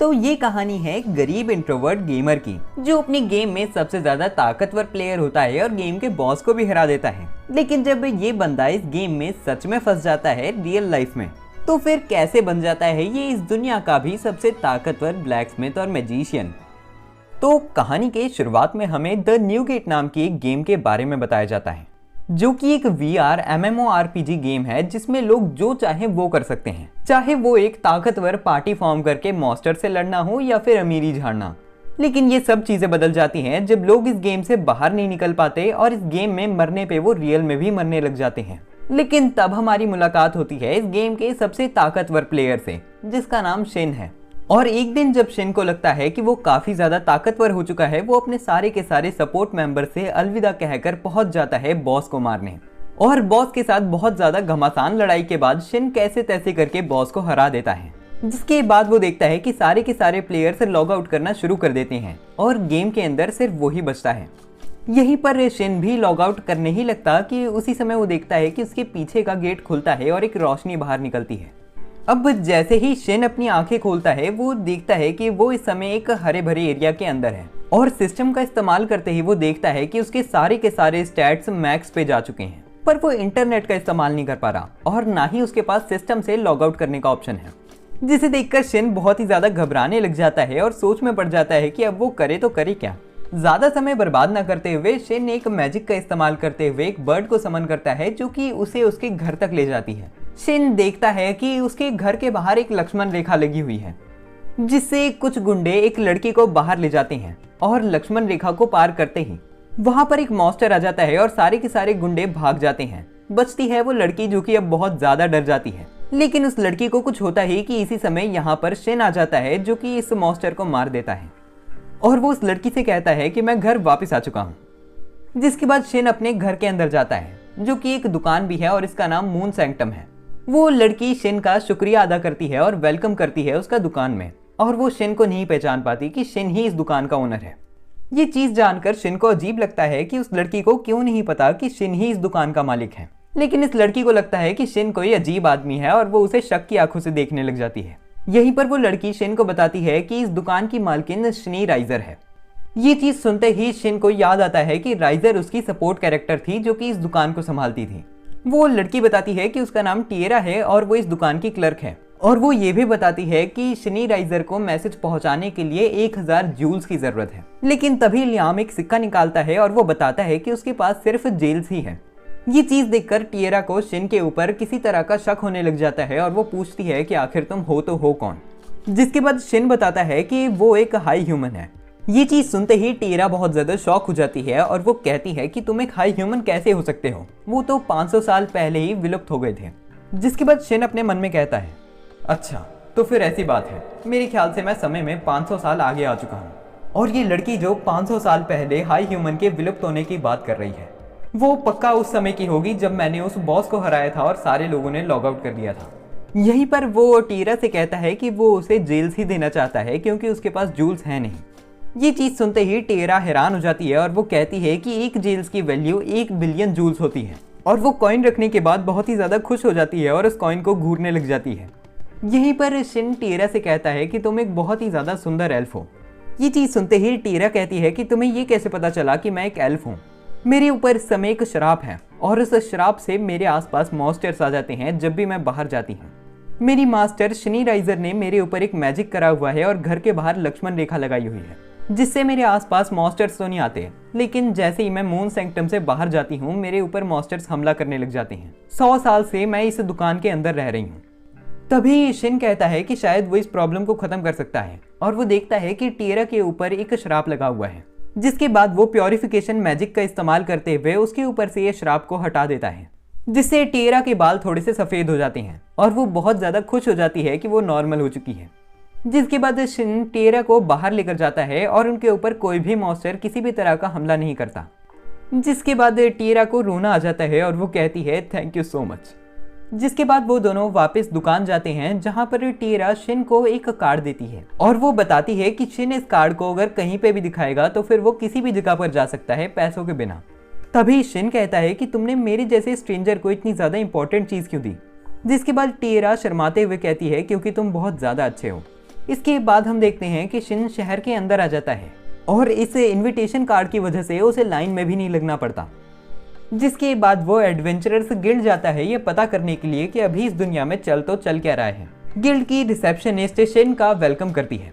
तो ये कहानी है एक गरीब इंट्रोवर्ट गेमर की, जो अपनी गेम में सबसे ज्यादा ताकतवर प्लेयर होता है और गेम के बॉस को भी हरा देता है। लेकिन जब ये बंदा इस गेम में सच में फंस जाता है रियल लाइफ में, तो फिर कैसे बन जाता है ये इस दुनिया का भी सबसे ताकतवर ब्लैकस्मिथ और मैजिशियन। तो कहानी के शुरुआत में हमें द न्यू गेट नाम की एक गेम के बारे में बताया जाता है, जो कि एक VR MMORPG गेम है जिसमें लोग जो चाहे वो कर सकते हैं, चाहे वो एक ताकतवर पार्टी फॉर्म करके मॉन्स्टर से लड़ना हो या फिर अमीरी झाड़ना। लेकिन ये सब चीजें बदल जाती हैं जब लोग इस गेम से बाहर नहीं निकल पाते और इस गेम में मरने पे वो रियल में भी मरने लग जाते हैं। लेकिन तब हमारी मुलाकात होती है इस गेम के सबसे ताकतवर प्लेयर से, जिसका नाम शिन है। और एक दिन जब शिन को लगता है कि वो काफी ज्यादा ताकतवर हो चुका है, वो अपने सारे के सारे सपोर्ट मेंबर से अलविदा कहकर पहुंच जाता है बॉस को मारने। और बॉस के साथ बहुत ज्यादा घमासान लड़ाई के बाद शिन कैसे तैसे करके बॉस को हरा देता है, जिसके बाद वो देखता है कि सारे के सारे प्लेयर्स लॉग आउट करना शुरू कर देते हैं और गेम के अंदर सिर्फ वो ही बचता है। यहीं पर शिन भी लॉग आउट करने ही लगता कि उसी समय वो देखता है कि उसके पीछे का गेट खुलता है और एक रोशनी बाहर निकलती है। अब जैसे ही शिन अपनी आंखें खोलता है, वो देखता है कि वो इस समय एक हरे भरे एरिया के अंदर है और सिस्टम का इस्तेमाल करते ही वो देखता है कि उसके सारे के सारे स्टैट्स मैक्स पे जा चुके हैं, पर वो इंटरनेट का इस्तेमाल नहीं कर पा रहा और ना ही उसके पास सिस्टम से लॉग आउट करने का ऑप्शन है। जिसे देखकर शिन बहुत ही ज्यादा घबराने लग जाता है और सोच में पड़ जाता है कि अब वो करे तो करे क्या। ज्यादा समय बर्बाद न करते हुए शिन एक मैजिक का इस्तेमाल करते हुए एक बर्ड को समन करता है, जो कि उसे उसके घर तक ले जाती है। शिन देखता है कि उसके घर के बाहर एक लक्ष्मण रेखा लगी हुई है, जिससे कुछ गुंडे एक लड़की को बाहर ले जाते हैं और लक्ष्मण रेखा को पार करते ही वहां पर एक मॉन्स्टर आ जाता है और सारे के सारे गुंडे भाग जाते हैं। बचती है वो लड़की, जो कि अब बहुत ज्यादा डर जाती है। लेकिन उस लड़की को कुछ होता ही कि इसी समय यहाँ पर शिन आ जाता है, जो कि इस मॉन्स्टर को मार देता है और वो उस लड़की से कहता है कि मैं घर वापस आ चुका हूँ। जिसके बाद शिन अपने घर के अंदर जाता है, जो कि एक दुकान भी है और इसका नाम मून सैंक्टम है। वो लड़की शिन का शुक्रिया अदा करती है और वेलकम करती है उसका दुकान में, और वो शिन को नहीं पहचान पाती कि शिन ही इस दुकान का ओनर है। ये चीज जानकर शिन को अजीब लगता है कि उस लड़की को क्यों नहीं पता कि शिन ही इस दुकान का मालिक है। लेकिन इस लड़की को लगता है कि शिन कोई अजीब आदमी है और वो उसे शक की आंखों से देखने लग जाती है। यहीं पर वो लड़की शिन को बताती है कि इस दुकान की मालकिन शनी राइजर है। ये चीज सुनते ही शिन को याद आता है कि राइजर उसकी सपोर्ट कैरेक्टर थी, जो कि इस दुकान को संभालती थी। वो लड़की बताती है कि उसका नाम टिएरा है और वो इस दुकान की क्लर्क है, और वो ये भी बताती है कि शनी राइजर को मैसेज पहुंचाने के लिए 1000 जूल्स की जरूरत है। लेकिन तभी लियाम एक सिक्का निकालता है और वो बताता है कि उसके पास सिर्फ जेल्स ही है। ये चीज देखकर टिएरा को शिन के ऊपर किसी तरह का शक होने लग जाता है और वो पूछती है कि आखिर तुम हो तो हो कौन। जिसके बाद शिन बताता है कि वो एक हाई ह्यूमन है। ये चीज सुनते ही टिएरा बहुत ज्यादा शॉक हो जाती है और वो कहती है कि तुम एक हाई ह्यूमन कैसे हो सकते हो, वो तो 500 साल पहले ही विलुप्त हो गए थे। जिसके बाद शिन अपने मन में कहता है, अच्छा तो फिर ऐसी बात है, मेरे ख्याल से मैं समय में 500 साल आगे आ चुका हूँ। और ये लड़की जो 500 साल पहले हाई ह्यूमन के विलुप्त होने की बात कर रही है, वो पक्का उस समय की होगी जब मैंने उस बॉस को हराया था और सारे लोगों ने लॉग आउट कर दिया था। यहीं पर वो टिएरा से कहता है कि वो उसे जेल्स ही देना चाहता है क्योंकि उसके पास जूल्स है नहीं। ये चीज सुनते ही टिएरा हैरान हो जाती है और वो कहती है कि एक जेल्स की वैल्यू 1 बिलियन जूल्स होती है, और वो कॉइन रखने के बाद बहुत ही ज्यादा खुश हो जाती है और उस कॉइन को घूरने लग जाती है। यहीं पर शिन टिएरा से कहता है कि तुम एक बहुत ही ज्यादा सुंदर एल्फ हो। ये चीज सुनते ही टिएरा कहती है कि तुम्हें ये कैसे पता चला कि मैं एक एल्फ हूँ। मेरे ऊपर इस समय एक श्राप है और उस श्राप से मेरे आसपास मॉन्स्टर्स आ जाते हैं जब भी मैं बाहर जाती हूँ। मेरी मास्टर शनी राइजर ने मेरे ऊपर एक मैजिक करा हुआ है और घर के बाहर लक्ष्मण रेखा लगाई हुई है, जिससे मेरे आसपास मॉन्स्टर्स तो नहीं आते। लेकिन जैसे ही मैं मून सैंक्टम से बाहर जाती हूँ, मेरे ऊपर मॉन्स्टर्स हमला करने लग जाते हैं। 100 साल से मैं इस दुकान के अंदर रह रही हूँ। तभी शिन कहता है कि शायद वो इस प्रॉब्लम को खत्म कर सकता है, और वो देखता है कि टिएरा के ऊपर एक श्राप लगा हुआ है। जिसके बाद वो प्योरिफिकेशन मैजिक का इस्तेमाल करते हुए उसके ऊपर से ये श्राप को हटा देता है, जिससे टिएरा के बाल थोड़े से सफेद हो जाते हैं और वो बहुत ज्यादा खुश हो जाती है कि वो नॉर्मल हो चुकी है। जिसके बाद शिन टिएरा को बाहर लेकर जाता है और उनके ऊपर कोई भी मॉन्स्टर किसी भी तरह का हमला नहीं करता। जिसके बाद टिएरा को रोना आ जाता है और वो कहती है थैंक यू सो मच। जिसके बाद वो दोनों वापस दुकान जाते हैं, जहां पर टिएरा शिन को एक कार्ड देती है और वो बताती है कि शिन इस कार्ड को अगर कहीं पे भी दिखाएगा तो फिर वो किसी भी जगह पर जा सकता है पैसों के बिना। तभी शिन कहता है कि तुमने मेरे जैसे स्ट्रेंजर को इतनी ज्यादा इंपॉर्टेंट चीज क्यों दी। जिसके बाद टिएरा शर्माते हुए कहती है क्योंकि तुम बहुत ज्यादा अच्छे हो। इसके बाद हम देखते हैं कि शिन शहर के अंदर आ जाता है और इस इनविटेशन कार्ड की वजह से उसे लाइन में भी नहीं लगना पड़ता। जिसके बाद वो एडवेंचरर्स गिल्ड जाता है ये पता करने के लिए कि अभी इस दुनिया में चल क्या रहा है। गिल्ड की रिसेप्शनिस्ट शिन का वेलकम करती है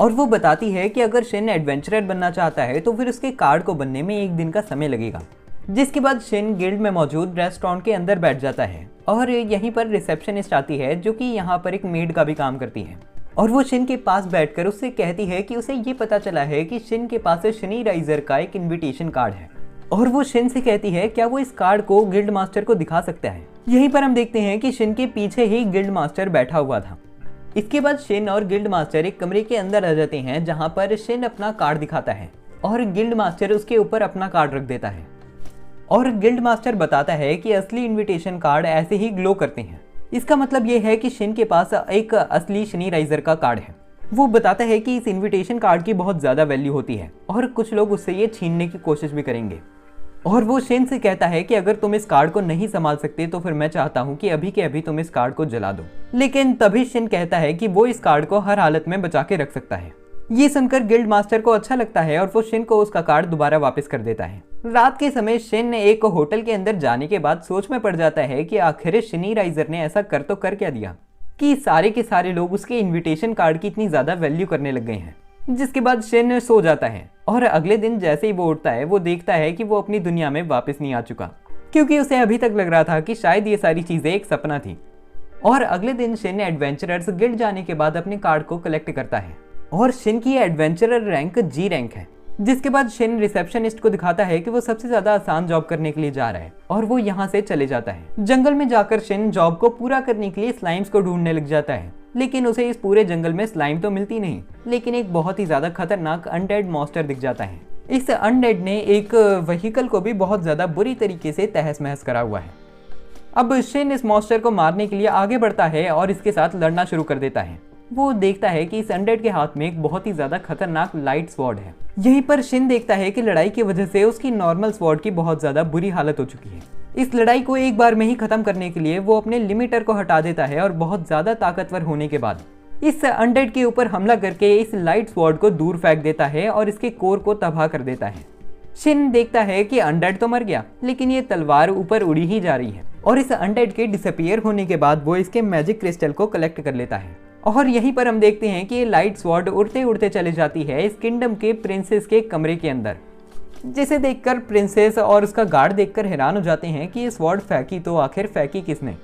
और वो बताती है कि अगर शिन एडवेंचरर बनना चाहता है तो फिर उसके कार्ड को बनने में 1 दिन का समय लगेगा। जिसके बाद शिन गिल्ड में मौजूद रेस्टोरेंट के अंदर बैठ जाता है और यहीं पर रिसेप्शनिस्ट आती है जो कि यहाँ पर एक मेड का भी काम करती है और वो शिन के पास बैठकर उससे कहती है कि उसे ये पता चला है कि शिन के पास शनि राइजर का एक इन्विटेशन कार्ड है और वो शिन से कहती है क्या वो इस कार्ड को गिल्ड मास्टर को दिखा सकता है। यहीं पर हम देखते हैं कि शिन के पीछे ही गिल्ड मास्टर बैठा हुआ था। इसके बाद शिन और गिल्ड मास्टर एक कमरे के अंदर आ जाते हैं जहां पर शिन अपना कार्ड दिखाता है और गिल्ड मास्टर उसके ऊपर अपना कार्ड रख देता है और गिल्ड मास्टर बताता है कि असली इनविटेशन कार्ड ऐसे ही ग्लो करते हैं। इसका मतलब ये है कि शिन के पास एक असली शनि राइजर का कार्ड है। वो बताता है कि इस इनविटेशन कार्ड की बहुत ज़्यादा वैल्यू होती है और कुछ लोग उससे ये छीनने की कोशिश भी करेंगे और वो शिन से कहता है कि अगर तुम इस कार्ड को नहीं संभाल सकते तो फिर मैं चाहता हूँ कि अभी के अभी तुम इस कार्ड को जला दो। लेकिन तभी शिन कहता है कि वो इस कार्ड को हर हालत में बचा के रख सकता है। ये सुनकर गिल्ड मास्टर को अच्छा लगता है और वो शिन को उसका कार्ड दोबारा वापस कर देता है। रात के समय शिन एक होटल के अंदर जाने के बाद सोच में पड़ जाता है कि आखिर शनि राइजर ने ऐसा कर तो कर क्या दिया कि सारे के सारे लोग उसके इनविटेशन कार्ड की इतनी ज़्यादा वैल्यू करने लग गए हैं। जिसके बाद शिन सो जाता है और अगले दिन जैसे ही वो उठता है वो देखता है कि वो अपनी दुनिया में वापस नहीं आ चुका क्योंकि उसे अभी तक लग रहा था कि शायद ये सारी चीज़ें एक सपना थी। और अगले दिन शिन एडवेंचरर्स गिल्ड जाने के बाद अपने कार्ड को कलेक्ट करता है और शिन की एडवेंचरर रैंक G रैंक है। जिसके बाद शिन रिसेप्शनिस्ट को दिखाता है कि वो सबसे ज्यादा आसान जॉब करने के लिए जा रहा है और वो यहाँ से चले जाता है। जंगल में जाकर शिन जॉब को पूरा करने के लिए स्लाइम्स को ढूंढने लग जाता है लेकिन उसे इस पूरे जंगल में स्लाइम तो मिलती नहीं, लेकिन एक बहुत ही ज्यादा खतरनाक अनडेड मॉन्स्टर दिख जाता है। इस अनडेड ने एक व्हीकल को भी बहुत ज्यादा बुरी तरीके से तहस महस करा हुआ है। अब शिन इस मॉन्स्टर को मारने के लिए आगे बढ़ता है और इसके साथ लड़ना शुरू कर देता है। वो देखता है कि इस अनडेड के हाथ में एक बहुत ही ज्यादा खतरनाक लाइट स्वॉर्ड है। यहीं पर शिन देखता है कि लड़ाई की वजह से उसकी नॉर्मल स्वॉर्ड की बहुत ज्यादा बुरी हालत हो चुकी है। इस लड़ाई को एक बार में ही खत्म करने के लिए वो अपने लिमिटर को हटा देता है और बहुत ज्यादा ताकतवर होने के बाद इस अनडेड के ऊपर हमला करके इस लाइट स्वॉर्ड को दूर फेंक देता है और इसके कोर को तबाह कर देता है। शिन देखता है कि अनडेड तो मर गया लेकिन ये तलवार ऊपर उड़ी ही जा रही है और इस अनडेड के डिसअपीयर होने के बाद वो इसके मैजिक क्रिस्टल को कलेक्ट कर लेता है और यहीं पर हम देखते हैं कि ये लाइट स्वॉर्ड उड़ते उड़ते चले जाती है इस किंगडम के प्रिंसेस के कमरे के अंदर, जिसे देखकर प्रिंसेस और उसका गार्ड देखकर हैरान हो जाते हैं कि ये स्वॉर्ड फेंकी तो आखिर फेंकी किसने।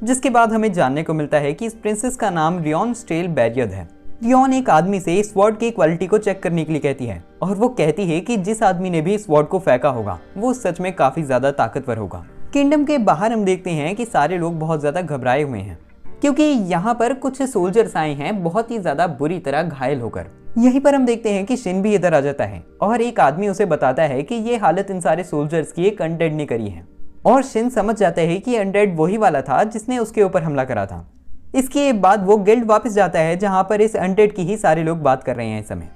जिसके बाद हमें जानने को मिलता है कि इस प्रिंसेस का नाम रियोन स्टेल बैरियड है। रियोन एक आदमी से इस स्वॉर्ड की क्वालिटी को चेक करने के लिए कहती है और वो कहती है कि जिस आदमी ने भी इस स्वॉर्ड को फेंका होगा वो सच में काफी ज्यादा ताकतवर होगा। किंगडम के बाहर हम देखते हैं कि सारे लोग बहुत ज्यादा घबराए हुए हैं क्योंकि यहाँ पर कुछ सोल्जर्स आए हैं बहुत ही ज्यादा बुरी तरह घायल होकर। यहीं पर हम देखते हैं कि शिन भी इधर आ जाता है और एक आदमी उसे बताता है कि ये हालत इन सारे सोल्जर्स की एक अनडेड ने करी है और शिन समझ जाता है कि अनडेड वही वाला था जिसने उसके ऊपर हमला करा था। इसके बाद वो गिल्ड वापस जाता है जहाँ पर इस अनडेड की ही सारे लोग बात कर रहे हैं इस समय।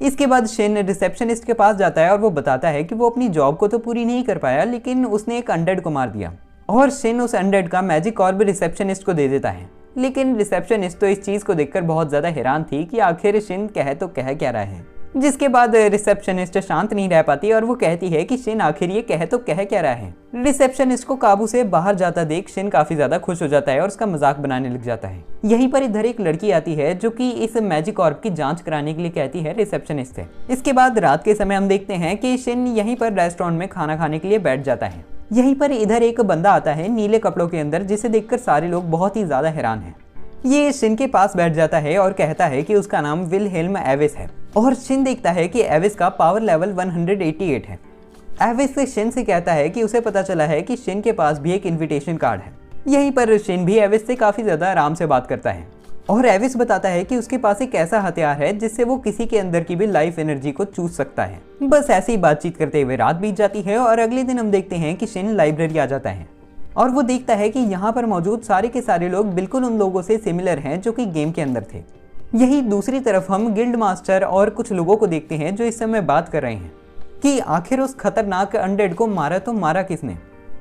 इसके बाद शिन रिसेप्शनिस्ट के पास जाता है और वो बताता है कि वो अपनी जॉब को तो पूरी नहीं कर पाया लेकिन उसने एक अनडेड को मार दिया और शिन उस अनडेड का मैजिक ऑर्ब रिसेप्शनिस्ट को दे देता है। लेकिन रिसेप्शनिस्ट तो इस चीज को देखकर बहुत ज्यादा हैरान थी कि आखिर शिन कह तो कह क्या रहा है। जिसके बाद रिसेप्शनिस्ट शांत नहीं रह पाती और वो कहती है कि शिन आखिर ये कह तो कह क्या रहा है। रिसेप्शनिस्ट को काबू से बाहर जाता देख शिन काफी ज्यादा खुश हो जाता है और उसका मजाक बनाने लग जाता है। यहीं पर इधर एक लड़की आती है जो कि इस मैजिक ऑर्ब की जांच कराने के लिए कहती है रिसेप्शनिस्ट से। इसके बाद रात के समय हम देखते हैं कि शिन यहीं पर रेस्टोरेंट में खाना खाने के लिए बैठ जाता है। यहीं पर इधर एक बंदा आता है नीले कपड़ों के अंदर जिसे देखकर सारे लोग बहुत ही ज्यादा हैरान हैं। ये शिन के पास बैठ जाता है और कहता है कि उसका नाम विलहेल्म एविस है और शिन देखता है कि एविस का पावर लेवल 188 है। एविस शिन से कहता है कि उसे पता चला है कि शिन के पास भी एक इनविटेशन कार्ड है। यहीं पर शिन भी एविस से काफी ज्यादा आराम से बात करता है और एविस बताता है कि उसके पास एक ऐसा हथियार है जिससे वो किसी के अंदर की भी लाइफ एनर्जी को चूस सकता है। बस ऐसे ही बातचीत करते हुए रात बीत जाती है और अगले दिन हम देखते हैं कि शिन लाइब्रेरी आ जाता है और वो देखता है कि यहाँ पर मौजूद सारे के सारे लोग बिल्कुल उन लोगों से सिमिलर हैं जो कि गेम के अंदर थे। यही दूसरी तरफ हम गिल्ड मास्टर और कुछ लोगों को देखते हैं जो इस समय बात कर रहे हैं कि आखिर उस खतरनाक अनडेड को मारा तो मारा किसने।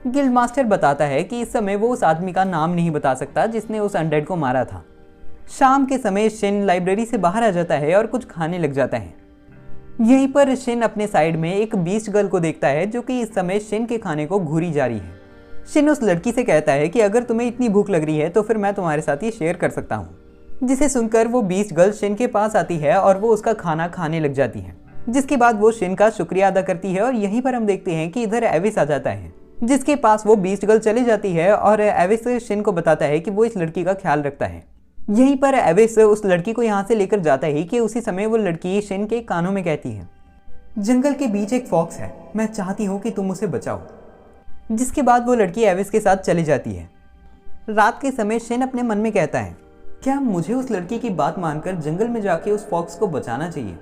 गिल्ड मास्टर बताता है कि इस समय वो उस आदमी का नाम नहीं बता सकता जिसने उस अनडेड को मारा था। शाम के समय शिन लाइब्रेरी से बाहर आ जाता है और कुछ खाने लग जाता है। यहीं पर शिन अपने साइड में एक बीस्ट गर्ल को देखता है जो कि इस समय शिन के खाने को घूरी जा रही है। शिन उस लड़की से कहता है कि अगर तुम्हें इतनी भूख लग रही है तो फिर मैं तुम्हारे साथ ये शेयर कर सकता हूँ, जिसे सुनकर वो बीस्ट गर्ल शिन के पास आती है और वो उसका खाना खाने लग जाती है, जिसके बाद वो शिन का शुक्रिया अदा करती है। और यहीं पर हम देखते हैं कि इधर एविस आ जाता है, जिसके पास वो बीस्ट गर्ल चली जाती है और एविस शिन को बताता है कि वो इस लड़की का ख्याल रखता है। यहीं पर एविस उस लड़की को यहाँ से लेकर जाता है कि उसी समय वो लड़की शिन के कानों में कहती है, जंगल के बीच एक फॉक्स है, मैं चाहती हूँ कि तुम उसे बचाओ। जिसके बाद वो लड़की एविस के साथ चली जाती है। रात के समय शिन अपने मन में कहता है, क्या मुझे उस लड़की की बात मानकर जंगल में जाके उस फॉक्स को बचाना चाहिए।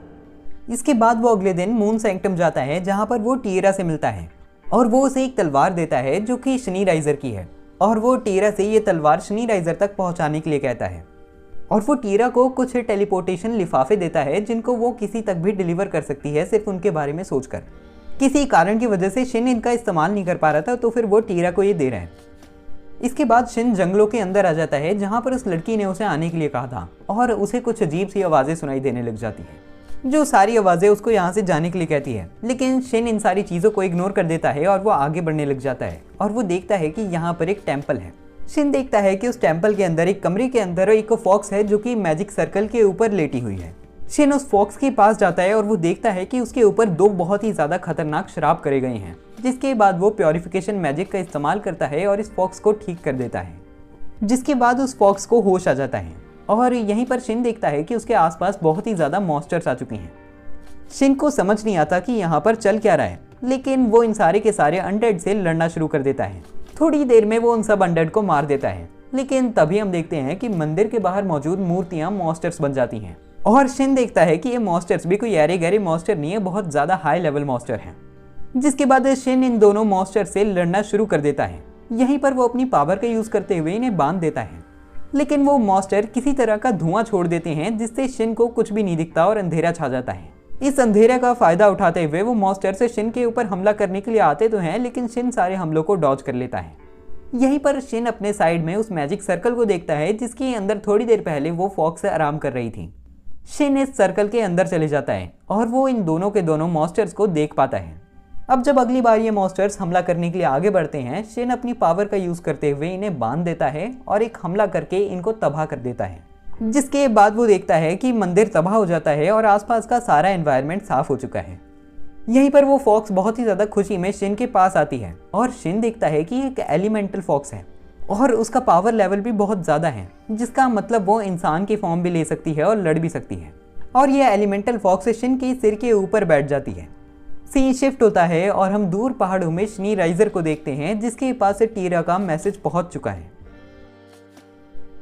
इसके बाद वो अगले दिन मून सैंक्टम जाता है, जहाँ पर वो टीरा से मिलता है और वो उसे एक तलवार देता है जो कि शनि राइजर की है, और वो टीरा से ये तलवार शनि राइजर तक पहुँचाने के लिए कहता है। और वो टीरा को कुछ टेलीपोर्टेशन लिफाफे देता है जिनको वो किसी तक भी डिलीवर कर सकती है, सिर्फ उनके बारे में सोचकर। किसी कारण की वजह से शिन इनका इस्तेमाल नहीं कर पा रहा था, तो फिर वो टीरा को ये दे रहे हैं। इसके बाद शिन जंगलों के अंदर आ जाता है, जहाँ पर उस लड़की ने उसे आने के लिए कहा था, और उसे कुछ अजीब सी आवाज़ें सुनाई देने लग जाती है, जो सारी आवाज़ें उसको यहाँ से जाने के लिए कहती है। लेकिन शिन इन सारी चीज़ों को इग्नोर कर देता है और वो आगे बढ़ने लग जाता है, और वो देखता है कि यहाँ पर एक टेम्पल है। शिन देखता है कि उस टेम्पल के अंदर एक कमरे के अंदर एक फॉक्स है जो कि मैजिक सर्कल के ऊपर लेटी हुई है। शिन उस फॉक्स के पास जाता है और वो देखता है कि उसके ऊपर 2 बहुत ही ज़्यादा खतरनाक श्राप करे गए हैं, जिसके बाद वो प्योरिफिकेशन मैजिक का इस्तेमाल करता है और इस फॉक्स को ठीक कर देता है, जिसके बाद उस फॉक्स को होश आ जाता है। और यहीं पर शिन देखता है कि उसके आसपास बहुत ही ज़्यादा मॉन्स्टर्स आ चुके हैं। शिन को समझ नहीं आता कि यहाँ पर चल क्या रहा है, लेकिन वो इन सारे के सारे अनडेड से लड़ना शुरू कर देता है। थोड़ी देर में वो उन सब अनडेड को मार देता है, लेकिन तभी हम देखते हैं कि मंदिर के बाहर मौजूद मूर्तियाँ मॉन्स्टर्स बन जाती हैं। और शिन देखता है कि ये मॉन्स्टर्स भी कोई यारे गहरे मॉन्स्टर नहीं है, बहुत ज़्यादा हाई लेवल मॉन्स्टर हैं। जिसके बाद शिन इन दोनों मॉन्स्टर से लड़ना शुरू कर देता है। यहीं पर वो अपनी पावर का यूज़ करते हुए इन्हें बांध देता है, लेकिन वो मॉन्स्टर किसी तरह का धुआं छोड़ देते हैं, जिससे शिन को कुछ भी नहीं दिखता और अंधेरा छा जाता है। इस अंधेरे का फायदा उठाते हुए वो मॉन्स्टर से शिन के ऊपर हमला करने के लिए आते तो हैं, लेकिन शिन सारे हमलों को डॉज कर लेता है। यहीं पर शिन अपने साइड में उस मैजिक सर्कल को देखता है, जिसके अंदर थोड़ी देर पहले वो फॉक्स से आराम कर रही थी। शिन इस सर्कल के अंदर चले जाता है और वो इन दोनों के दोनों मॉन्स्टर्स को देख पाता है। अब जब अगली बार ये मॉन्स्टर्स हमला करने के लिए आगे बढ़ते हैं, शिन अपनी पावर का यूज़ करते हुए इन्हें बांध देता है और एक हमला करके इनको तबाह कर देता है। जिसके बाद वो देखता है कि मंदिर तबाह हो जाता है और आसपास का सारा एनवायरनमेंट साफ हो चुका है। यहीं पर वो फॉक्स बहुत ही ज़्यादा खुशी में शिन के पास आती है और शिन देखता है कि एक एलिमेंटल फॉक्स है और उसका पावर लेवल भी बहुत ज़्यादा है, जिसका मतलब वो इंसान की फॉर्म भी ले सकती है और लड़ भी सकती है। और ये एलिमेंटल फॉक्स शिन के सिर के ऊपर बैठ जाती है। सीन शिफ्ट होता है और हम दूर पहाड़ों में शनि राइजर को देखते हैं, जिसके पास से टीरा का मैसेज पहुंच चुका है।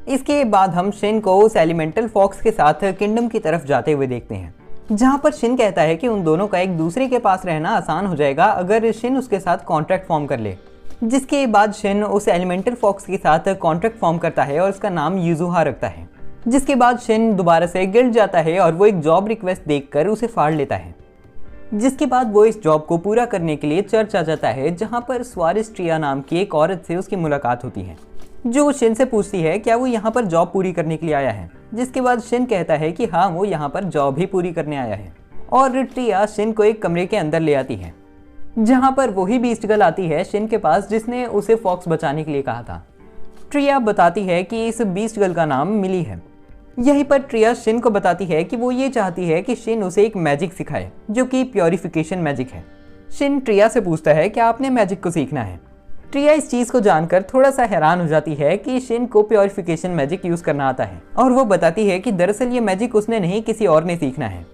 इसके बाद हम शिन को उस एलिमेंटल फॉक्स के साथ किंगडम की तरफ जाते हुए देखते हैं, जहां पर शिन कहता है कि उन दोनों का एक दूसरे के पास रहना आसान हो जाएगा अगर शिन उसके साथ कॉन्ट्रैक्ट फॉर्म कर ले। जिसके बाद शिन उस एलिमेंटल फॉक्स के साथ कॉन्ट्रैक्ट फॉर्म करता है और उसका नाम यूजुहा रखता है। जिसके बाद शिन दोबारा से गिल्ड जाता है और वो एक जॉब रिक्वेस्ट देखकर उसे फाड़ लेता है। जिसके बाद वो इस जॉब को पूरा करने के लिए चर्च आ जाता है, जहाँ पर स्वारिस ट्रिया नाम की एक औरत से उसकी मुलाकात होती है, जो शिन से पूछती है क्या वो यहाँ पर जॉब पूरी करने के लिए आया है। जिसके बाद शिन कहता है कि हाँ, वो यहाँ पर जॉब ही पूरी करने आया है। और ट्रिया शिन को एक कमरे के अंदर ले आती है, जहाँ पर वही बीस्ट गर्ल आती है शिन के पास, जिसने उसे फॉक्स बचाने के लिए कहा था। ट्रिया बताती है कि इस बीस्ट गर्ल का नाम मिली है। यहीं पर ट्रिया शिन को बताती है कि वो ये चाहती है कि शिन उसे एक मैजिक सिखाए, जो कि प्योरिफिकेशन मैजिक है। शिन ट्रिया से पूछता है कि आपने मैजिक को सीखना है। ट्रिया इस चीज़ को जानकर थोड़ा सा हैरान हो जाती है कि शिन को प्योरिफिकेशन मैजिक यूज़ करना आता है, और वो बताती है कि दरअसल ये मैजिक उसने नहीं, किसी और ने सीखना है।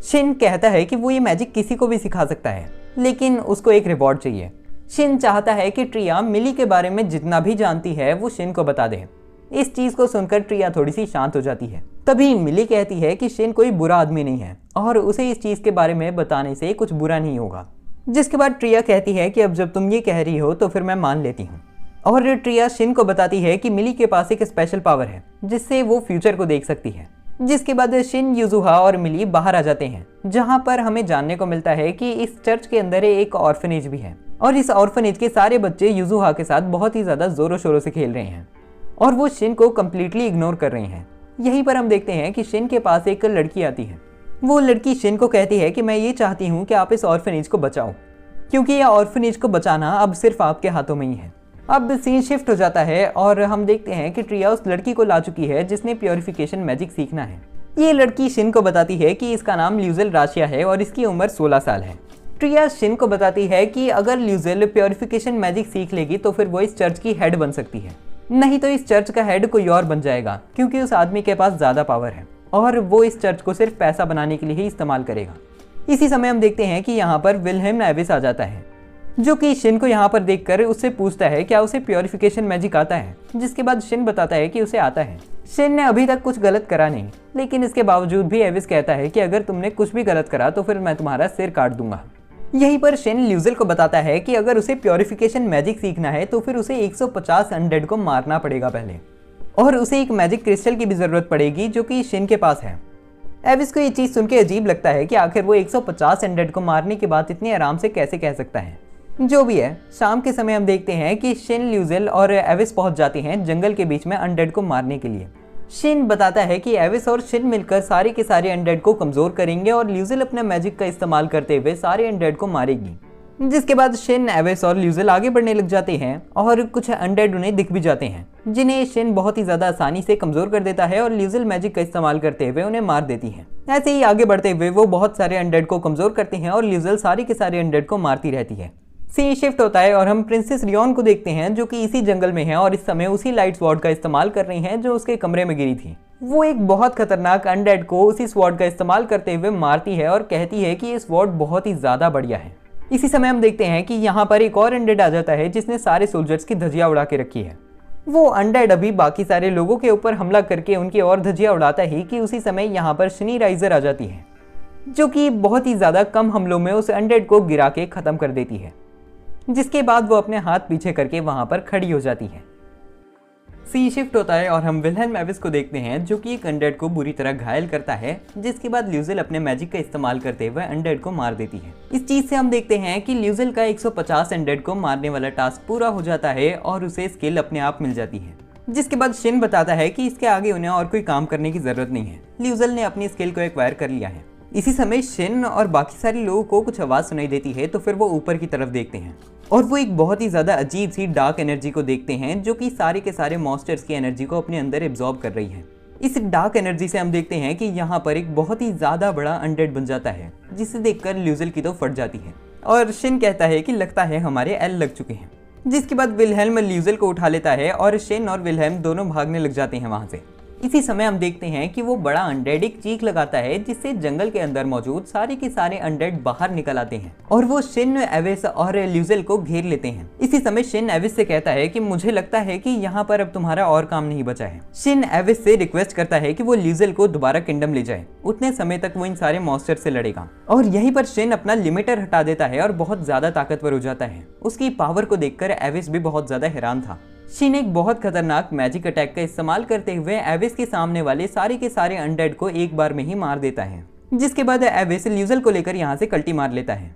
शिन कहता है कि वो ये मैजिक किसी को भी सिखा सकता है, लेकिन उसको एक रिवॉर्ड चाहिए। शिन चाहता है कि ट्रिया मिली के बारे में जितना भी जानती है वो शिन को बता दे। इस चीज़ को सुनकर ट्रिया थोड़ी सी शांत हो जाती है। तभी मिली कहती है कि शिन कोई बुरा आदमी नहीं है और उसे इस चीज़ के बारे में बताने से कुछ बुरा नहीं होगा। जिसके बाद ट्रिया कहती है कि अब जब तुम ये कह रही हो तो फिर मैं मान लेती हूँ। और ट्रिया शिन को बताती है कि मिली के पास एक स्पेशल पावर है जिससे वो फ्यूचर को देख सकती है। जिसके बाद शिन, यूजुहा और मिली बाहर आ जाते हैं, जहाँ पर हमें जानने को मिलता है कि इस चर्च के अंदर एक ऑर्फनेज भी है और इस ऑर्फनेज के सारे बच्चे यूजुहा के साथ बहुत ही ज़्यादा ज़ोरों शोरों से खेल रहे हैं और वो शिन को कम्प्लीटली इग्नोर कर रहे हैं। यहीं पर हम देखते हैं कि शिन के पास एक लड़की आती है। वो लड़की शिन को कहती है कि मैं ये चाहती हूँ कि आप इस ऑर्फनेज को बचाओ, क्योंकि यह ऑर्फनेज को बचाना अब सिर्फ आपके हाथों में ही है। अब सीन शिफ्ट हो जाता है और हम देखते हैं कि ट्रिया उस लड़की को ला चुकी है जिसने प्योरिफिकेशन मैजिक सीखना है। ये लड़की शिन को बताती है कि इसका नाम ल्यूजेल राशिया है और इसकी उम्र 16 साल है। ट्रिया शिन को बताती है कि अगर ल्यूजेल प्योरिफिकेशन मैजिक सीख लेगी तो फिर वो इस चर्च की हेड बन सकती है, नहीं तो इस चर्च का हेड कोई और बन जाएगा, क्योंकि उस आदमी के पास ज़्यादा पावर है और वो इस चर्च को सिर्फ पैसा बनाने के लिए ही इस्तेमाल करेगा। इसी समय हम देखते हैं कि यहाँ पर विल्हेम एविस आ जाता है, जो कि शिन को यहाँ पर देखकर उससे पूछता है क्या उसे प्योरिफिकेशन मैजिक आता है, जिसके बाद शिन बताता है कि उसे आता है। शिन ने अभी तक कुछ गलत करा नहीं, लेकिन इसके बावजूद भी एविस कहता है कि अगर तुमने कुछ भी गलत करा तो फिर मैं तुम्हारा सिर काट दूंगा। यहीं पर शिन ल्यूजेल को बताता है कि अगर उसे प्योरिफिकेशन मैजिक सीखना है तो फिर उसे 150 अनडेड को मारना पड़ेगा पहले, और उसे एक मैजिक क्रिस्टल की भी जरूरत पड़ेगी जो कि शिन के पास है। एविस को ये चीज़ सुन के अजीब लगता है कि आखिर वो 150 अनडेड को मारने के बाद इतने आराम से कैसे कह सकता है। जो भी है, शाम के समय हम देखते हैं कि शिन, ल्यूजेल और एविस पहुंच जाते हैं जंगल के बीच में अनडेड को मारने के लिए। शिन बताता है कि एविस और शिन मिलकर सारे के सारे अनडेड को कमज़ोर करेंगे और ल्यूजेल अपने मैजिक का इस्तेमाल करते हुए सारे अनडेड को मारेगी। जिसके बाद शिन, एविस और ल्यूजेल आगे बढ़ने लग जाते हैं और कुछ अनडेड उन्हें दिख भी जाते हैं, जिन्हें शिन बहुत ही ज़्यादा आसानी से कमज़ोर कर देता है और ल्यूजेल मैजिक का इस्तेमाल करते हुए उन्हें मार देती है। ऐसे ही आगे बढ़ते हुए वो बहुत सारे अनडेड को कमज़ोर करते हैं और ल्यूजेल सारे के सारे अनडेड को मारती रहती है। सीन शिफ्ट होता है और हम प्रिंसेस रियोन को देखते हैं, जो कि इसी जंगल में है और इस समय उसी लाइट स्वॉर्ड का इस्तेमाल कर रही हैं जो उसके कमरे में गिरी थी। वो एक बहुत खतरनाक अनडेड को उसी स्वॉर्ड का इस्तेमाल करते हुए मारती है और कहती है कि ये स्वॉर्ड बहुत ही ज़्यादा बढ़िया है। इसी समय हम देखते हैं कि यहाँ पर एक और अनडेड आ जाता है जिसने सारे सोल्जर्स की धज्जियाँ उड़ा के रखी है। वो अनडेड अभी बाकी सारे लोगों के ऊपर हमला करके उनकी और धज्जियाँ उड़ाता ही कि उसी समय यहाँ पर शनि राइजर आ जाती है, जो कि बहुत ही ज़्यादा कम हमलों में उस अनडेड को गिरा के ख़त्म कर देती है। जिसके बाद वो अपने हाथ पीछे करके वहाँ पर खड़ी हो जाती है। सीन शिफ्ट होता है और हम विल्हेम एविस को देखते हैं, जो कि एक अनडेड को बुरी तरह घायल करता है, जिसके बाद ल्यूजेल अपने मैजिक का इस्तेमाल करते हुए अनडेड को मार देती है। इस चीज़ से हम देखते हैं कि ल्यूजेल का 150 अनडेड को मारने वाला टास्क पूरा हो जाता है और उसे स्किल अपने आप मिल जाती है। जिसके बाद शिन बताता है कि इसके आगे उन्हें और कोई काम करने की ज़रूरत नहीं है, ल्यूजेल ने अपनी स्किल को एक्वायर कर लिया है। इसी समय शिन और बाकी सारे लोगों को कुछ आवाज़ सुनाई देती है, तो फिर वो ऊपर की तरफ देखते हैं और वो एक बहुत ही ज़्यादा अजीब सी डार्क एनर्जी को देखते हैं, जो कि सारे के सारे मॉन्स्टर्स की एनर्जी को अपने अंदर एब्जॉर्ब कर रही है। इस डार्क एनर्जी से हम देखते हैं कि यहाँ पर एक बहुत ही ज़्यादा बड़ा अनडेड बन जाता है, जिसे देखकर ल्यूजेल की तो फट जाती है और शिन कहता है कि लगता है हमारे एल लग चुके हैं। जिसके बाद विल्हेम ल्यूजेल को उठा लेता है और शिन और विल्हेम दोनों भागने लग जाते हैं वहाँ से। इसी समय हम देखते हैं कि वो बड़ा अनडेड एक चीख लगाता है, जिससे जंगल के अंदर मौजूद सारे के सारे अनडेड बाहर निकल आते हैं और वो शिन, एविस और ल्यूजेल को घेर लेते हैं। इसी समय शिन एविस से कहता है कि मुझे लगता है कि यहाँ पर अब तुम्हारा और काम नहीं बचा है। शिन एविस से रिक्वेस्ट करता है कि वो ल्यूजेल को दोबारा किंगडम ले जाए, उतने समय तक वो इन सारे मॉन्स्टर से लड़ेगा। और यहीं पर शिन अपना लिमिटर हटा देता है और बहुत ज्यादा ताकतवर हो जाता है। उसकी पावर को देखकर एविस भी बहुत ज्यादा हैरान था। शिन एक बहुत खतरनाक मैजिक अटैक का इस्तेमाल करते हुए एविस के सामने वाले सारे के सारे अनडेड को एक बार में ही मार देता है, जिसके बाद एविस ल्यूजेल को लेकर यहाँ से कल्टी मार लेता है।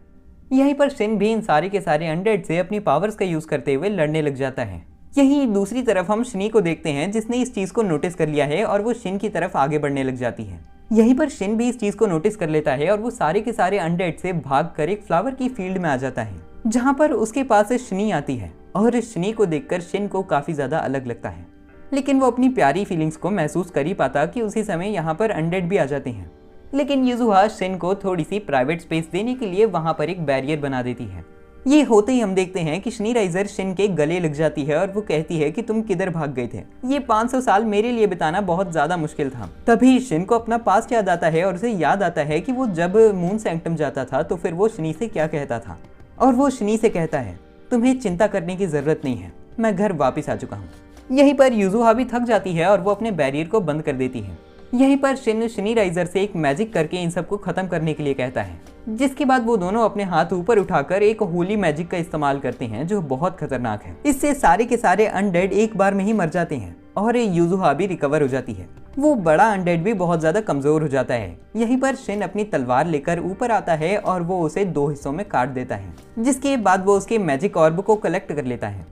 यहीं पर शिन भी इन सारे के सारे अनडेड से अपनी पावर्स का यूज करते हुए लड़ने लग जाता है। यहीं दूसरी तरफ हम शनि को देखते हैं, जिसने इस चीज को नोटिस कर लिया है और वो शिन की तरफ आगे बढ़ने लग जाती है। यहीं पर शिन भी इस चीज को नोटिस कर लेता है और वो सारे के सारे अनडेड से भागकर एक फ्लावर की फील्ड में आ जाता है, जहाँ पर उसके पास शनि आती है और शनि को देखकर शिन को काफी ज्यादा अलग लगता है, लेकिन वो अपनी प्यारी फीलिंग्स को महसूस कर ही पाता कि उसी समय यहाँ पर अनडेड भी आ जाते हैं। लेकिन युजुहा शिन को थोड़ी सी प्राइवेट स्पेस देने के लिए वहाँ पर एक बैरियर बना देती है। ये होते ही हम देखते हैं कि शनि राइजर शिन के गले लग जाती है और वो कहती है कि तुम किधर भाग गए थे, ये 500 साल मेरे लिए बिताना बहुत ज्यादा मुश्किल था। तभी शिन को अपना पास्ट याद आता है और उसे याद आता है कि वो जब मून सैंक्टम जाता था तो फिर वो शनि से क्या कहता था, और वो शनि से कहता है तुम्हें चिंता करने की जरूरत नहीं है, मैं घर वापस आ चुका हूँ। यहीं पर युजुहा भी थक जाती है और वो अपने बैरियर को बंद कर देती है। यहीं पर शिन शनि राइजर से एक मैजिक करके इन सबको खत्म करने के लिए कहता है, जिसके बाद वो दोनों अपने हाथ ऊपर उठाकर एक होली मैजिक का इस्तेमाल करते हैं, जो बहुत खतरनाक है। इससे सारे के सारे अनडेड एक बार में ही मर जाते हैं और युजुहा भी रिकवर हो जाती है। वो बड़ा अनडेड भी बहुत ज्यादा कमजोर हो जाता है। यहीं पर शिन अपनी तलवार लेकर ऊपर आता है और वो उसे 2 हिस्सों में काट देता है, जिसके बाद वो उसके मैजिक ऑर्ब को कलेक्ट कर लेता है।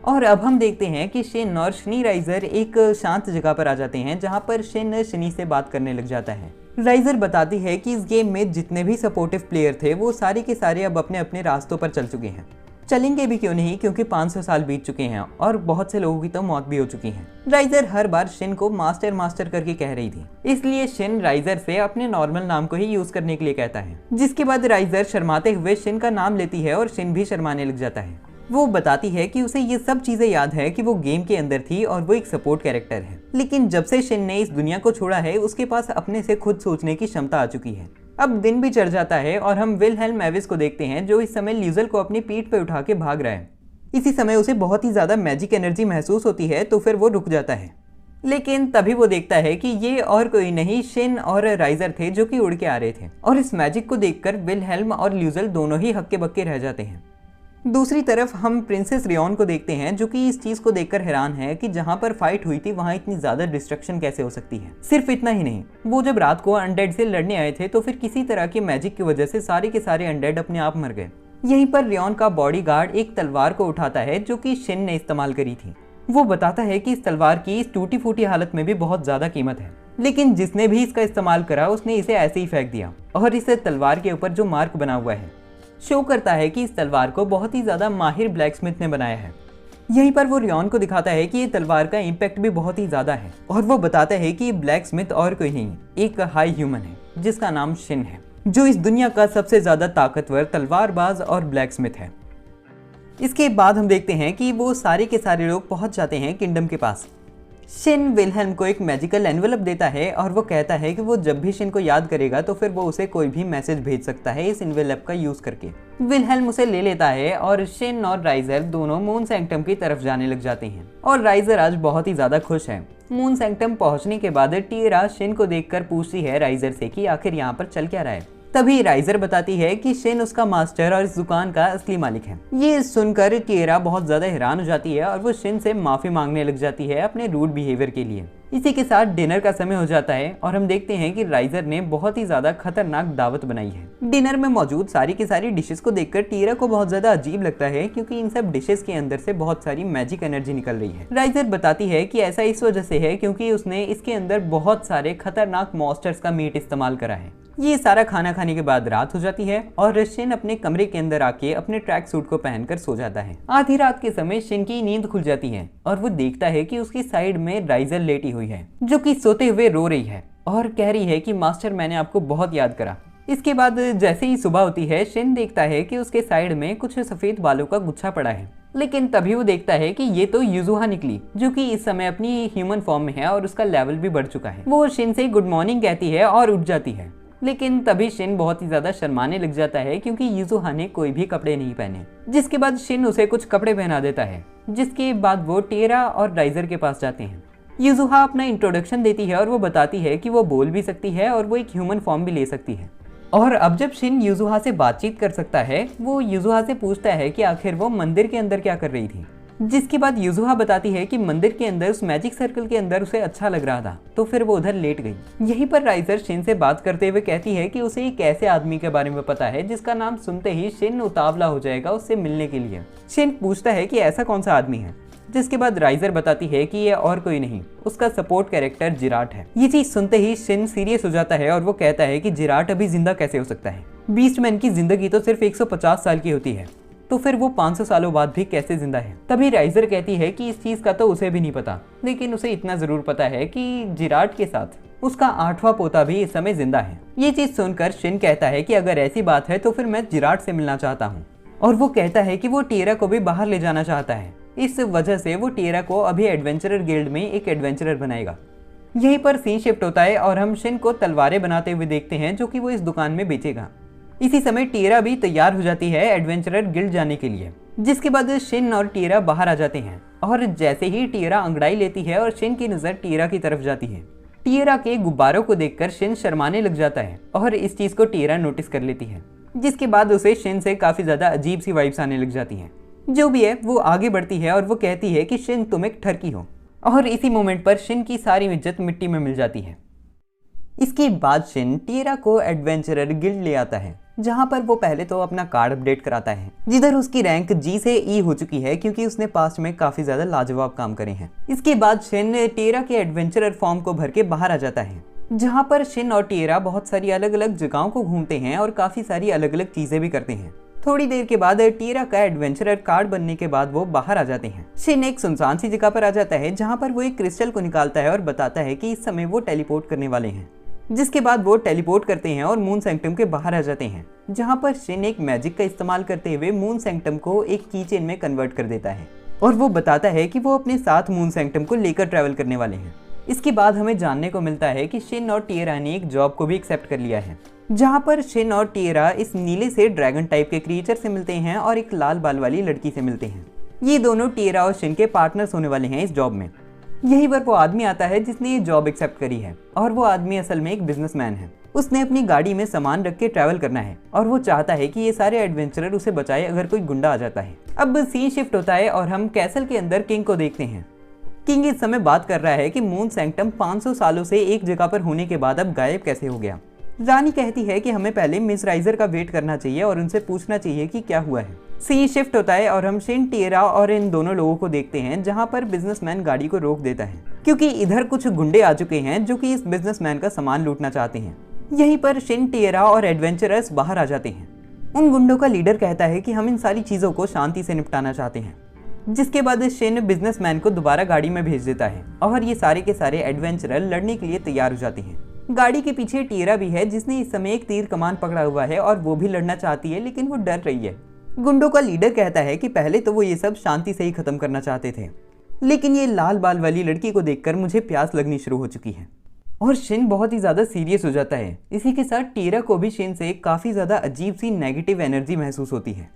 और अब हम देखते हैं कि शिन और शनी राइजर एक शांत जगह पर आ जाते हैं जहां पर शिन शनी से बात करने लग जाता है। राइजर बताती है कि इस गेम में जितने भी सपोर्टिव प्लेयर थे वो सारे के सारे अब अपने अपने रास्तों पर चल चुके हैं। चलेंगे भी क्यों नहीं, क्योंकि 500 साल बीत चुके हैं और बहुत से लोगों की तो मौत भी हो चुकी है। राइजर हर बार शिन को मास्टर मास्टर करके कह रही थी, इसलिए शिन राइजर से अपने नॉर्मल नाम को ही यूज करने के लिए कहता है। जिसके बाद राइजर शर्माते हुए शिन का नाम लेती है और शिन भी शर्माने लग जाता है। वो बताती है कि उसे ये सब चीजें याद है कि वो गेम के अंदर थी और वो एक सपोर्ट कैरेक्टर है, लेकिन जब से शिन ने इस दुनिया को छोड़ा है उसके पास अपने से खुद सोचने की क्षमता आ चुकी है। अब दिन भी चढ़ जाता है और हम विलहेल्म एविस को देखते हैं जो इस समय ल्यूजल को अपनी पीठ पे उठा के भाग रहा है। इसी समय उसे बहुत ही ज्यादा मैजिक एनर्जी महसूस होती है, तो फिर वो रुक जाता है। लेकिन तभी वो देखता है कि ये और कोई नहीं शिन और राइजर थे जो कि उड़ के आ रहे थे, और इस मैजिक को देखकर विलहेल्म और ल्यूजल दोनों ही हक्के बक्के रह जाते हैं। दूसरी तरफ हम प्रिंसेस रियोन को देखते हैं जो कि इस चीज को देखकर हैरान है कि जहां पर फाइट हुई थी वहां इतनी ज्यादा डिस्ट्रक्शन कैसे हो सकती है। सिर्फ इतना ही नहीं, वो जब रात को अनडेड से लड़ने आए थे तो फिर किसी तरह के मैजिक की वजह से सारे के सारे अनडेड अपने आप मर गए। यहीं पर रियोन का बॉडीगार्ड एक तलवार को उठाता है जो कि शिन ने इस्तेमाल करी थी। वो बताता है कि इस तलवार की इस टूटी फूटी हालत में भी बहुत ज्यादा कीमत है, लेकिन जिसने भी इसका इस्तेमाल करा उसने इसे ऐसे ही फेंक दिया, और इस तलवार के ऊपर जो मार्क बना हुआ है शो करता है कि इस तलवार को बहुत ही ज्यादा माहिर ब्लैकस्मिथ ने बनाया है। यहीं पर वो रियोन को दिखाता है कि ये तलवार का इम्पैक्ट भी बहुत ही ज्यादा है, और वो बताता है कि ये ब्लैकस्मिथ और कोई नहीं, एक हाई ह्यूमन है जिसका नाम शिन है, जो इस दुनिया का सबसे ज्यादा ताकतवर तलवारबाज और ब्लैकस्मिथ है। इसके बाद हम देखते हैं कि वो सारे के सारे लोग पहुंच जाते हैं किंगडम के पास। शिन विलहेल्म को एक मैजिकल एनवेलप देता है और वो कहता है कि वो जब भी शिन को याद करेगा तो फिर वो उसे कोई भी मैसेज भेज सकता है इस एनवेलप का यूज करके। विलहेल्म उसे ले लेता है और शिन और राइजर दोनों मून सैंक्टम की तरफ जाने लग जाते हैं, और राइजर आज बहुत ही ज्यादा खुश है। मून सैंक्टम पहुंचने के बाद टिएरा शिन को देखकर पूछती है राइजर से कि आखिर यहाँ पर चल क्या रहा है। तभी राइजर बताती है कि शिन उसका मास्टर और इस दुकान का असली मालिक है। ये सुनकर टिएरा बहुत ज्यादा हैरान हो जाती है और वो शिन से माफी मांगने लग जाती है अपने रूड बिहेवियर के लिए। इसी के साथ डिनर का समय हो जाता है और हम देखते हैं कि राइजर ने बहुत ही ज्यादा खतरनाक दावत बनाई है। डिनर में मौजूद सारी की सारी डिशेस को देखकर टिएरा को बहुत ज्यादा अजीब लगता है, क्योंकि इन सब डिशेस के अंदर से बहुत सारी मैजिक एनर्जी निकल रही है। राइजर बताती है कि ऐसा इस वजह से है क्योंकि उसने इसके अंदर बहुत सारे खतरनाक मॉन्स्टर्स का मीट इस्तेमाल करा है। ये सारा खाना खाने के बाद रात हो जाती है और शिन अपने कमरे के अंदर आके अपने ट्रैक सूट को पहनकर सो जाता है। आधी रात के समय शिन की नींद खुल जाती है और वो देखता है कि उसकी साइड में राइजर लेटी हुई है जो कि सोते हुए रो रही है और कह रही है कि मास्टर मैंने आपको बहुत याद करा। इसके बाद जैसे ही सुबह होती है शिन देखता है कि उसके साइड में कुछ सफेद बालों का गुच्छा पड़ा है, लेकिन तभी वो देखता है कि ये तो युजुहा निकली जो कि इस समय अपनी ह्यूमन फॉर्म में है और उसका लेवल भी बढ़ चुका है। वो शिन से गुड मॉर्निंग कहती है और उठ जाती है, लेकिन तभी शिन बहुत ही ज्यादा शर्माने लग जाता है क्योंकि युजुहा ने कोई भी कपड़े नहीं पहने। जिसके बाद शिन उसे कुछ कपड़े पहना देता है, जिसके बाद वो टिएरा और राइजर के पास जाते हैं। युजुहा अपना इंट्रोडक्शन देती है और वो बताती है कि वो बोल भी सकती है और वो एक ह्यूमन फॉर्म भी ले सकती है। और अब जब शिन युजुहा से बातचीत कर सकता है, वो युजुहा से पूछता है कि आखिर वो मंदिर के अंदर क्या कर रही थी। जिसके बाद युजुहा बताती है कि मंदिर के अंदर उस मैजिक सर्कल के अंदर उसे अच्छा लग रहा था, तो फिर वो उधर लेट गई। यहीं पर राइजर शिन से बात करते हुए कहती है कि उसे एक ऐसे आदमी के बारे में पता है जिसका नाम सुनते ही शिन उतावला हो जाएगा उससे मिलने के लिए। शिन पूछता है कि ऐसा कौन सा आदमी है, जिसके बाद राइजर बताती है कि ये और कोई नहीं, उसका सपोर्ट कैरेक्टर जिराट है। ये चीज सुनते ही शिन सीरियस हो जाता है और वो कहता है कि जिराट अभी जिंदा कैसे हो सकता है, बीस्टमैन की जिंदगी तो सिर्फ 150 साल की होती है, तो फिर वो 500 सालों बाद भी कैसे जिंदा है। तभी राइजर कहती है कि इस चीज का तो उसे भी नहीं पता, लेकिन उसे इतना जरूर पता है कि जिराट के साथ उसका 8वां पोता भी इस समय जिंदा है। ये चीज सुनकर शिन कहता है कि अगर ऐसी बात है तो फिर मैं जिराट से मिलना चाहता हूँ, और वो कहता है कि वो टिएरा को भी बाहर ले जाना चाहता है। इस वजह से वो टिएरा को अभी एडवेंचरर गिल्ड में एक एडवेंचरर बनाएगा। यहीं पर सीन शिफ्ट होता है और हम शिन को तलवारें बनाते हुए देखते हैं जो कि वो इस दुकान में बेचेगा। इसी समय टिएरा भी तैयार हो जाती है एडवेंचरर गिल्ड जाने के लिए। जिसके बाद शिन और टिएरा बाहर आ जाते हैं और जैसे ही टिएरा अंगड़ाई लेती है और शिन की नजर टिएरा की तरफ जाती है, टिएरा के गुब्बारों को देखकर शिन शर्माने लग जाता है और इस चीज को टिएरा नोटिस कर लेती है। जिसके बाद उसे शिन से काफी ज्यादा अजीब सी वाइब्स आने लग जाती हैं। जो भी है वो आगे बढ़ती है और वो कहती है कि शिन तुम एक ठरकी हो, और इसी मोमेंट पर शिन की सारी इज्जत मिट्टी में मिल जाती है। इसके बाद शिन टिएरा को एडवेंचरर गिल्ड ले आता है जहाँ पर वो पहले तो अपना कार्ड अपडेट कराता है, जिधर उसकी रैंक जी से ई हो चुकी है क्योंकि उसने पास्ट में काफी ज्यादा लाजवाब काम करे हैं। इसके बाद शिन टिएरा के एडवेंचरर फॉर्म को भर के बाहर आ जाता है, जहाँ पर शिन और टिएरा बहुत सारी अलग अलग जगहों को घूमते हैं और काफी सारी अलग अलग चीजें भी करते हैं। थोड़ी देर के बाद टिएरा का एडवेंचरर कार्ड बनने के बाद वो बाहर आ जाते हैं। शिन एक सुनसान सी जगह पर आ जाता है, जहाँ पर वो एक क्रिस्टल को निकालता है और बताता है कि इस समय वो टेलीपोर्ट करने वाले हैं। जिसके बाद वो टेलीपोर्ट करते हैं और मून सैंक्टम के बाहर आ जाते हैं, जहाँ पर शिन एक मैजिक का इस्तेमाल करते हुए मून सैंक्टम को एक की चेन में कन्वर्ट कर देता है और वो बताता है कि वो अपने साथ मून सैंक्टम को लेकर ट्रैवल करने वाले हैं। इसके बाद हमें जानने को मिलता है कि शिन और टिएरा ने एक जॉब को भी एक्सेप्ट कर लिया है, जहाँ पर शिन और टिएरा इस नीले से ड्रैगन टाइप के क्रिएचर से मिलते हैं और एक लाल बाल वाली लड़की से मिलते हैं। ये दोनों टिएरा और शिन के पार्टनर्स होने वाले हैं इस जॉब में। यही पर वो आदमी आता है जिसने ये जॉब एक्सेप्ट करी है और वो आदमी असल में एक बिजनेसमैन है। उसने अपनी गाड़ी में सामान रख के ट्रैवल करना है और वो चाहता है कि ये सारे एडवेंचरर उसे बचाए अगर कोई गुंडा आ जाता है। अब सीन शिफ्ट होता है और हम कैसल के अंदर किंग को देखते हैं। किंग इस समय बात कर रहा है कि मून सैंक्टम 500 सालों से एक जगह पर होने के बाद अब गायब कैसे हो गया। रानी कहती है कि हमें पहले मिस राइजर का वेट करना चाहिए और उनसे पूछना चाहिए कि क्या हुआ है। सीन शिफ्ट होता है और हम शिन, टिएरा और इन दोनों लोगों को देखते हैं, जहां पर बिजनेसमैन गाड़ी को रोक देता है क्योंकि इधर कुछ गुंडे आ चुके हैं जो कि इस बिजनेसमैन का सामान लूटना चाहते हैं। यहीं पर शिन, टिएरा और एडवेंचरर्स बाहर आ जाते हैं। उन गुंडों का लीडर कहता है कि हम इन सारी चीजों को शांति से निपटाना चाहते हैं। जिसके बाद शिन बिजनेसमैन को दोबारा गाड़ी में भेज देता है और ये सारे के सारे एडवेंचरर लड़ने के लिए तैयार हो जाते हैं। गाड़ी के पीछे टिएरा भी है, जिसने इस समय एक तीर कमान पकड़ा हुआ है और वो भी लड़ना चाहती है, लेकिन वो डर रही है। गुंडों का लीडर कहता है कि पहले तो वो ये सब शांति से ही खत्म करना चाहते थे, लेकिन ये लाल बाल वाली लड़की को देखकर मुझे प्यास लगनी शुरू हो चुकी है। और शिन बहुत ही ज्यादा सीरियस हो जाता है। इसी के साथ टिएरा को भी शिन से काफी ज्यादा अजीब सी नेगेटिव एनर्जी महसूस होती है।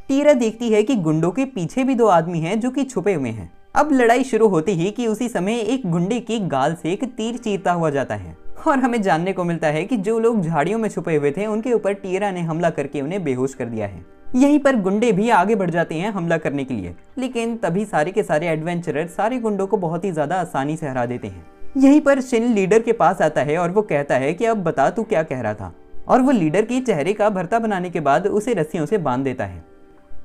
टिएरा देखती है कि गुंडों के पीछे भी दो आदमी हैं जो कि छुपे हुए हैं। अब लड़ाई शुरू होती ही कि उसी समय एक गुंडे की गाल से एक तीर चीरता हुआ जाता है और हमें जानने को मिलता है कि जो लोग झाड़ियों में छुपे हुए थे उनके ऊपर टिएरा ने हमला करके उन्हें बेहोश कर दिया है। यहीं पर गुंडे भी आगे बढ़ जाते हैं हमला करने के लिए, लेकिन तभी सारे के सारे एडवेंचरर सारे गुंडों को बहुत ही ज्यादा आसानी से हरा देते हैं। यहीं पर शिन लीडर के पास आता है और वो कहता है कि अब बता तू क्या कह रहा था, और वो लीडर के चेहरे का भरता बनाने के बाद उसे रस्सियों से बांध देता है।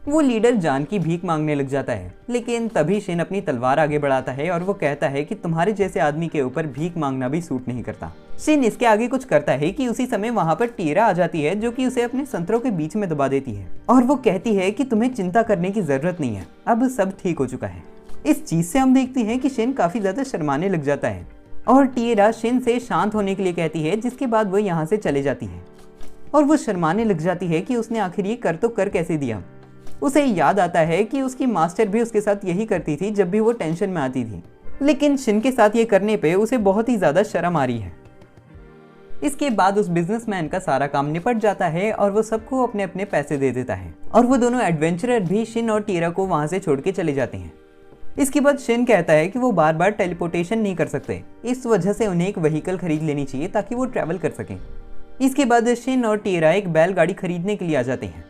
वो लीडर जान की भीख मांगने लग जाता है, लेकिन तभी शिन अपनी तलवार आगे बढ़ाता है और वो कहता है कि तुम्हारे जैसे आदमी के ऊपर भीख मांगना भी सूट नहीं करता। शिन इसके आगे कुछ करता है कि उसी समय वहां पर टिएरा आ जाती है, जो कि उसे अपने संतरों के बीच में दबा देती है और वो कहती है कि तुम्हें चिंता करने की जरूरत नहीं है, अब सब ठीक हो चुका है। इस चीज से हम देखते हैं कि शिन काफी ज्यादा शर्माने लग जाता है और टिएरा शिन से शांत होने के लिए कहती है, जिसके बाद वो यहाँ से चले जाती है और वो शर्माने लग जाती है कि उसने आखिर ये कर तो कर कैसे दिया। उसे याद आता है कि उसकी मास्टर भी उसके साथ यही करती थी जब भी वो टेंशन में आती थी, लेकिन शिन के साथ ये करने पे उसे बहुत ही ज्यादा शर्म आ रही है। इसके बाद उस बिजनेसमैन का सारा काम निपट जाता है और वो सबको अपने अपने पैसे दे देता है और वो दोनों एडवेंचरर भी शिन और टिएरा को वहां से छोड़ के चले जाते हैं। इसके बाद शिन कहता है कि वो बार बार टेलीपोर्टेशन नहीं कर सकते, इस वजह से उन्हें एक व्हीकल खरीद लेनी चाहिए ताकि वो ट्रैवल कर सकें। इसके बाद शिन और टिएरा एक बैलगाड़ी खरीदने के लिए आ जाते हैं,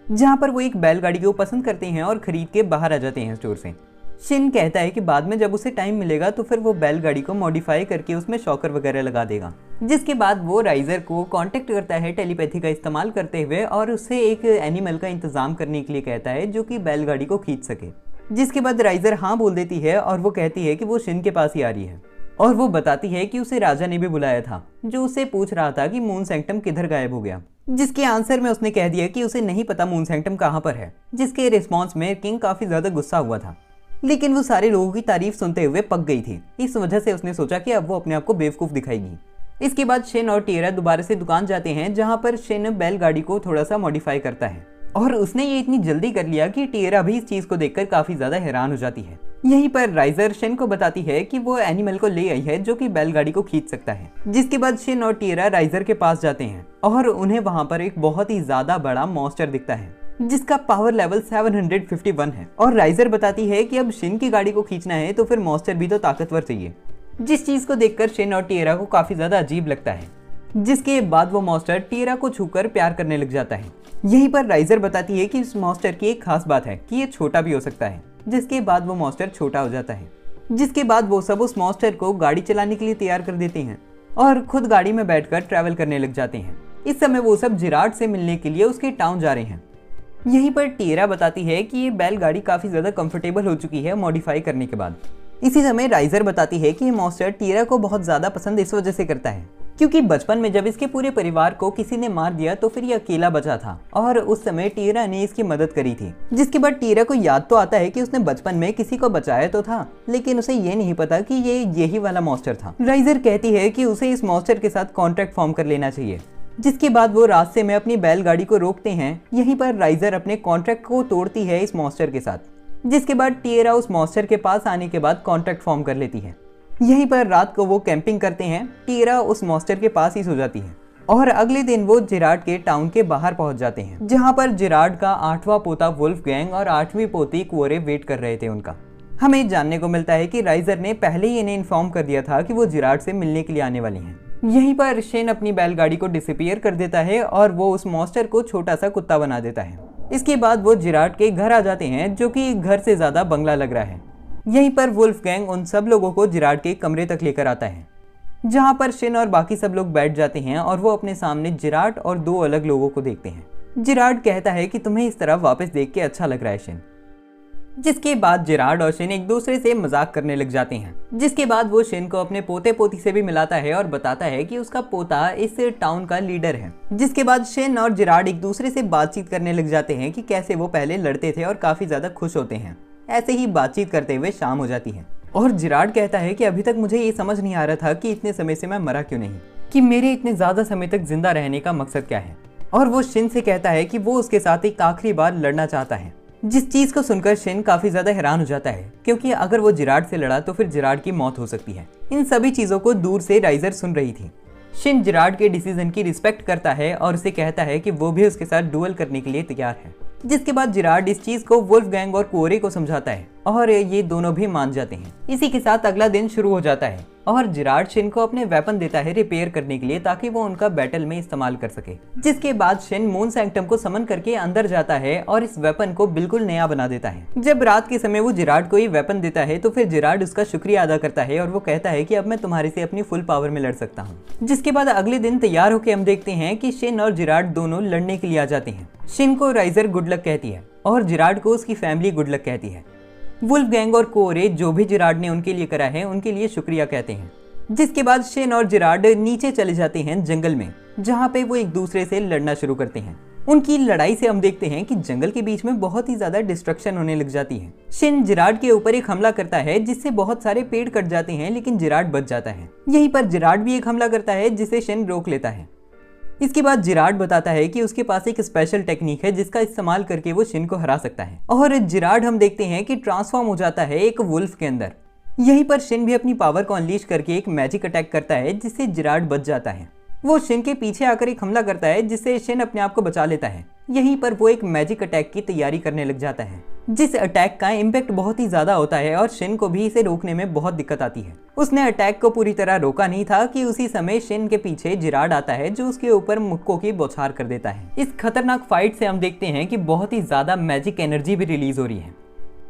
जहाँ पर वो एक बैलगाड़ी को पसंद करते हैं और खरीद के बाहर आ जाते हैं स्टोर से। शिन कहता है कि बाद में जब उसे टाइम मिलेगा तो फिर वो बैलगाड़ी को मॉडिफाई करके उसमें शॉकर वगैरह लगा देगा। जिसके बाद वो राइजर को कांटेक्ट करता है टेलीपैथी का इस्तेमाल करते हुए और उससे एक एनिमल का इंतजाम करने के लिए कहता है जो कि बैलगाड़ी को खींच सके। जिसके बाद राइजर हाँ बोल देती है और वो कहती है कि वो शिन के पास ही आ रही है और वो बताती है कि उसे राजा ने भी बुलाया था, जो उससे पूछ रहा था कि मून सैंक्टम किधर गायब हो गया। जिसके आंसर में उसने कह दिया कि उसे नहीं पता मून सैंक्टम कहाँ पर है। जिसके रिस्पॉन्स में किंग काफी ज्यादा गुस्सा हुआ था, लेकिन वो सारे लोगों की तारीफ सुनते हुए पक गई थी। इस वजह से उसने सोचा कि अब वो अपने आप को बेवकूफ दिखाएगी। इसके बाद शिन और टिएरा दोबारा से दुकान जाते हैं, जहाँ पर शिन बैलगाड़ी को थोड़ा सा मॉडिफाई करता है और उसने ये इतनी जल्दी कर लिया कि टिएरा भी इस चीज को देखकर काफी ज्यादा हैरान हो जाती है। यहीं पर राइजर शिन को बताती है कि वो एनिमल को ले आई है जो कि बैलगाड़ी को खींच सकता है। जिसके बाद शिन और टिएरा राइजर के पास जाते हैं और उन्हें वहां पर एक बहुत ही ज्यादा बड़ा मॉन्स्टर दिखता है, जिसका पावर लेवल 751 है। और राइजर बताती है कि अब शिन की गाड़ी को खींचना है तो फिर मॉन्स्टर भी तो ताकतवर चाहिए। जिस चीज को देखकर शिन और टिएरा को काफी ज्यादा अजीब लगता है। जिसके बाद वो मॉन्स्टर टिएरा को छूकर प्यार करने लग जाता है। यहीं पर राइजर बताती है कि इस मॉन्स्टर की एक खास बात है कि ये छोटा भी हो सकता है। जिसके बाद वो मॉन्स्टर छोटा हो जाता है। जिसके बाद वो सब उस मॉन्स्टर को गाड़ी चलाने के लिए तैयार कर देते हैं और खुद गाड़ी में बैठकर ट्रैवल करने लग जाते हैं। इस समय वो सब जिराड से मिलने के लिए उसके टाउन जा रहे हैं। यहीं पर टिएरा बताती है कि ये बैलगाड़ी काफी ज्यादा कंफर्टेबल हो चुकी है मॉडिफाई करने के बाद। इसी समय राइजर बताती है कि ये मॉन्स्टर टिएरा को बहुत ज्यादा पसंद इस वजह से करता है क्योंकि बचपन में जब इसके पूरे परिवार को किसी ने मार दिया तो फिर ये अकेला बचा था और उस समय टिएरा ने इसकी मदद करी थी। जिसके बाद टिएरा को याद तो आता है कि उसने बचपन में किसी को बचाया तो था, लेकिन उसे ये नहीं पता कि ये यही वाला मॉन्स्टर था। राइजर कहती है कि उसे इस मॉन्स्टर के साथ कॉन्ट्रैक्ट फॉर्म कर लेना चाहिए। जिसके बाद वो रास्ते में अपनी बैलगाड़ी को रोकते हैं। यहीं पर राइजर अपने कॉन्ट्रैक्ट को तोड़ती है इस मॉन्स्टर के साथ, जिसके बाद टिएरा उस मॉन्स्टर के पास आने के बाद कॉन्ट्रैक्ट फॉर्म कर लेती है। यहीं पर रात को वो कैंपिंग करते हैं। टिएरा उस मॉन्स्टर के पास ही सो जाती है और अगले दिन वो जिराड के टाउन के बाहर पहुंच जाते हैं, जहां पर जिराड का 8वां पोता वुल्फगैंग और 8वीं पोती क्वोरे वेट कर रहे थे उनका। हमें जानने को मिलता है कि राइजर ने पहले ही इन्हें इन्फॉर्म कर दिया था कि वो जिराड से मिलने के लिए आने वाली हैं। यहीं पर शेन अपनी बैलगाड़ी को डिसअपीयर कर देता है और वो उस मॉन्स्टर को छोटा सा कुत्ता बना देता है। इसके बाद वो जिराड के घर आ जाते हैं, जो कि घर से ज्यादा बंगला लग रहा है। यहीं पर वुल्फगैंग उन सब लोगों को जिराड के कमरे तक लेकर आता है, जहां पर शेन और बाकी सब लोग बैठ जाते हैं और वो अपने सामने जिराड और 2 अलग लोगों को देखते हैं। जिराड कहता है कि तुम्हें इस तरह वापस देख के अच्छा लग रहा है शेन। जिसके बाद जिराड और शेन एक दूसरे से मजाक करने लग जाते हैं। जिसके बाद वो शेन को अपने पोते पोती से भी मिलाता है और बताता है कि उसका पोता इस टाउन का लीडर है। जिसके बाद शेन और जिराड एक दूसरे से बातचीत करने लग जाते हैं कि कैसे वो पहले लड़ते थे और काफी ज्यादा खुश होते हैं। ऐसे ही बातचीत करते हुए शाम हो जाती है और जिराड कहता है कि अभी तक मुझे ये समझ नहीं आ रहा था कि इतने समय से मैं मरा क्यों नहीं, कि मेरे इतने ज्यादा समय तक जिंदा रहने का मकसद क्या है। और वो शेन से कहता है कि वो उसके साथ एक आखिरी बार लड़ना चाहता है। जिस चीज को सुनकर शेन काफी ज्यादा हैरान हो जाता है, क्योंकि अगर वो जिराड से लड़ा तो फिर जिराड की मौत हो सकती है। इन सभी चीजों को दूर से राइजर सुन रही थी। शेन जिराड के डिसीजन की रिस्पेक्ट करता है और उसे कहता है कि वो भी उसके साथ डुएल करने के लिए तैयार है। जिसके बाद जिराड इस चीज को वुल्फगैंग और क्वोरे को समझाता है और ये दोनों भी मान जाते हैं। इसी के साथ अगला दिन शुरू हो जाता है और जिराड शेन को अपने वेपन देता है रिपेयर करने के लिए, ताकि वो उनका बैटल में इस्तेमाल कर सके। जिसके बाद शेन मून सैंक्टम को समन करके अंदर जाता है और इस वेपन को बिल्कुल नया बना देता है। जब रात के समय वो जिराड को ये वेपन देता है तो फिर जिराड उसका शुक्रिया अदा करता है और वो कहता है कि अब मैं तुम्हारे से अपनी फुल पावर में लड़ सकता हूँ। जिसके बाद अगले दिन तैयार होकर हम देखते हैं कि शेन और जिराड दोनों लड़ने के लिए आ जाते हैं। शेन को राइजर गुड लक कहती है और जिराड को उसकी फैमिली गुड लक कहती है। वुल्फगैंग और क्वोरे जो भी जिराड ने उनके लिए करा है उनके लिए शुक्रिया कहते हैं। जिसके बाद शेन और जिराड नीचे चले जाते हैं जंगल में, जहां पे वो एक दूसरे से लड़ना शुरू करते हैं। उनकी लड़ाई से हम देखते हैं कि जंगल के बीच में बहुत ही ज्यादा डिस्ट्रक्शन होने लग जाती है। शेन जिराड के ऊपर एक हमला करता है जिससे बहुत सारे पेड़ कट जाते हैं, लेकिन जिराड बच जाता है। यहीं पर जिराड भी एक हमला करता है जिसे शेन रोक लेता है। इसके बाद जिराड बताता है कि उसके पास एक स्पेशल टेक्निक है जिसका इस्तेमाल करके वो शेन को हरा सकता है और जिराड हम देखते हैं कि ट्रांसफॉर्म हो जाता है एक वुल्फ के अंदर। यहीं पर शेन भी अपनी पावर को अनलीश करके एक मैजिक अटैक करता है जिससे जिराड बच जाता है। वो शेन के पीछे आकर एक हमला करता है जिससे शेन अपने आप को बचा लेता है। यहीं पर वो एक मैजिक अटैक की तैयारी करने लग जाता है, जिस अटैक का इम्पैक्ट बहुत ही ज्यादा होता है और शेन को भी इसे रोकने में बहुत दिक्कत आती है। उसने अटैक को पूरी तरह रोका नहीं था कि उसी समय शेन के पीछे जिराड आता है जो उसके ऊपर मुक्कों की बौछार कर देता है। इस खतरनाक फाइट से हम देखते हैं कि बहुत ही ज्यादा मैजिक एनर्जी भी रिलीज हो रही है।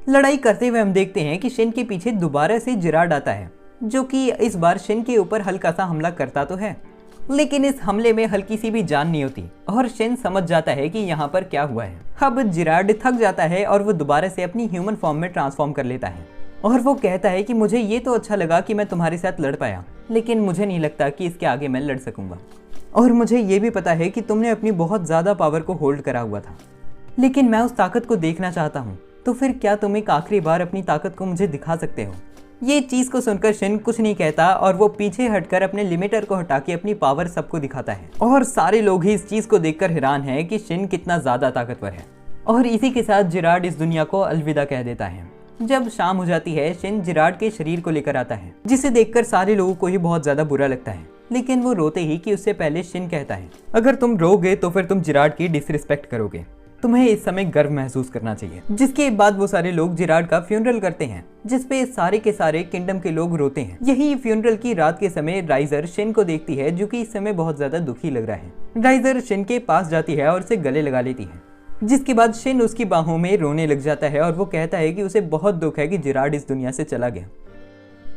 लड़ाई करते हुए हम देखते हैं कि शेन के पीछे दोबारा से जिराड आता है, जो कि इस बार शेन के ऊपर हल्का सा हमला करता तो है, लेकिन इस हमले में हल्की सी भी जान नहीं होती और शेन समझ जाता है कि यहाँ पर क्या हुआ है। अब जिराड थक जाता है और वो दोबारा से अपनी ह्यूमन फॉर्म में ट्रांसफॉर्म कर लेता है और वो कहता है कि मुझे ये तो अच्छा लगा कि मैं तुम्हारे साथ लड़ पाया, लेकिन मुझे नहीं लगता कि इसके आगे मैं लड़ सकूंगा। और मुझे ये भी पता है कि तुमने अपनी बहुत ज्यादा पावर को होल्ड करा हुआ था, लेकिन मैं उस ताकत को देखना चाहता हूँ। तो फिर क्या तुम एक आखिरी बार अपनी ताकत को मुझे दिखा सकते हो? ये चीज को सुनकर शेन कुछ नहीं कहता और वो पीछे हटकर अपने लिमिटर को हटा के अपनी पावर सबको दिखाता है और सारे लोग ही इस चीज को देखकर हैरान हैं कि शेन कितना ज्यादा ताकतवर है। और इसी के साथ जिराड इस दुनिया को अलविदा कह देता है। जब शाम हो जाती है, शेन जिराड के शरीर को लेकर आता है, जिसे देखकर सारे लोगों को ही बहुत ज्यादा बुरा लगता है, लेकिन वो रोते ही कि उससे पहले शेन कहता है, अगर तुम रोगे तो फिर तुम जिराड की डिसरिस्पेक्ट करोगे, तुम्हें इस समय गर्व महसूस करना चाहिए। जिसके बाद वो सारे लोग जिराड का फ्यूनरल करते हैं, जिसपे सारे के सारे किंगडम के लोग रोते हैं। यही फ्यूनरल की रात के समय राइजर शेन को देखती है, जो कि इस समय बहुत ज्यादा दुखी लग रहा है। राइजर शेन के पास जाती है और उसे गले लगा लेती है, जिसके बाद शेन उसकी बाहों में रोने लग जाता है और वो कहता है कि उसे बहुत दुख है कि जिराड इस दुनिया से चला गया।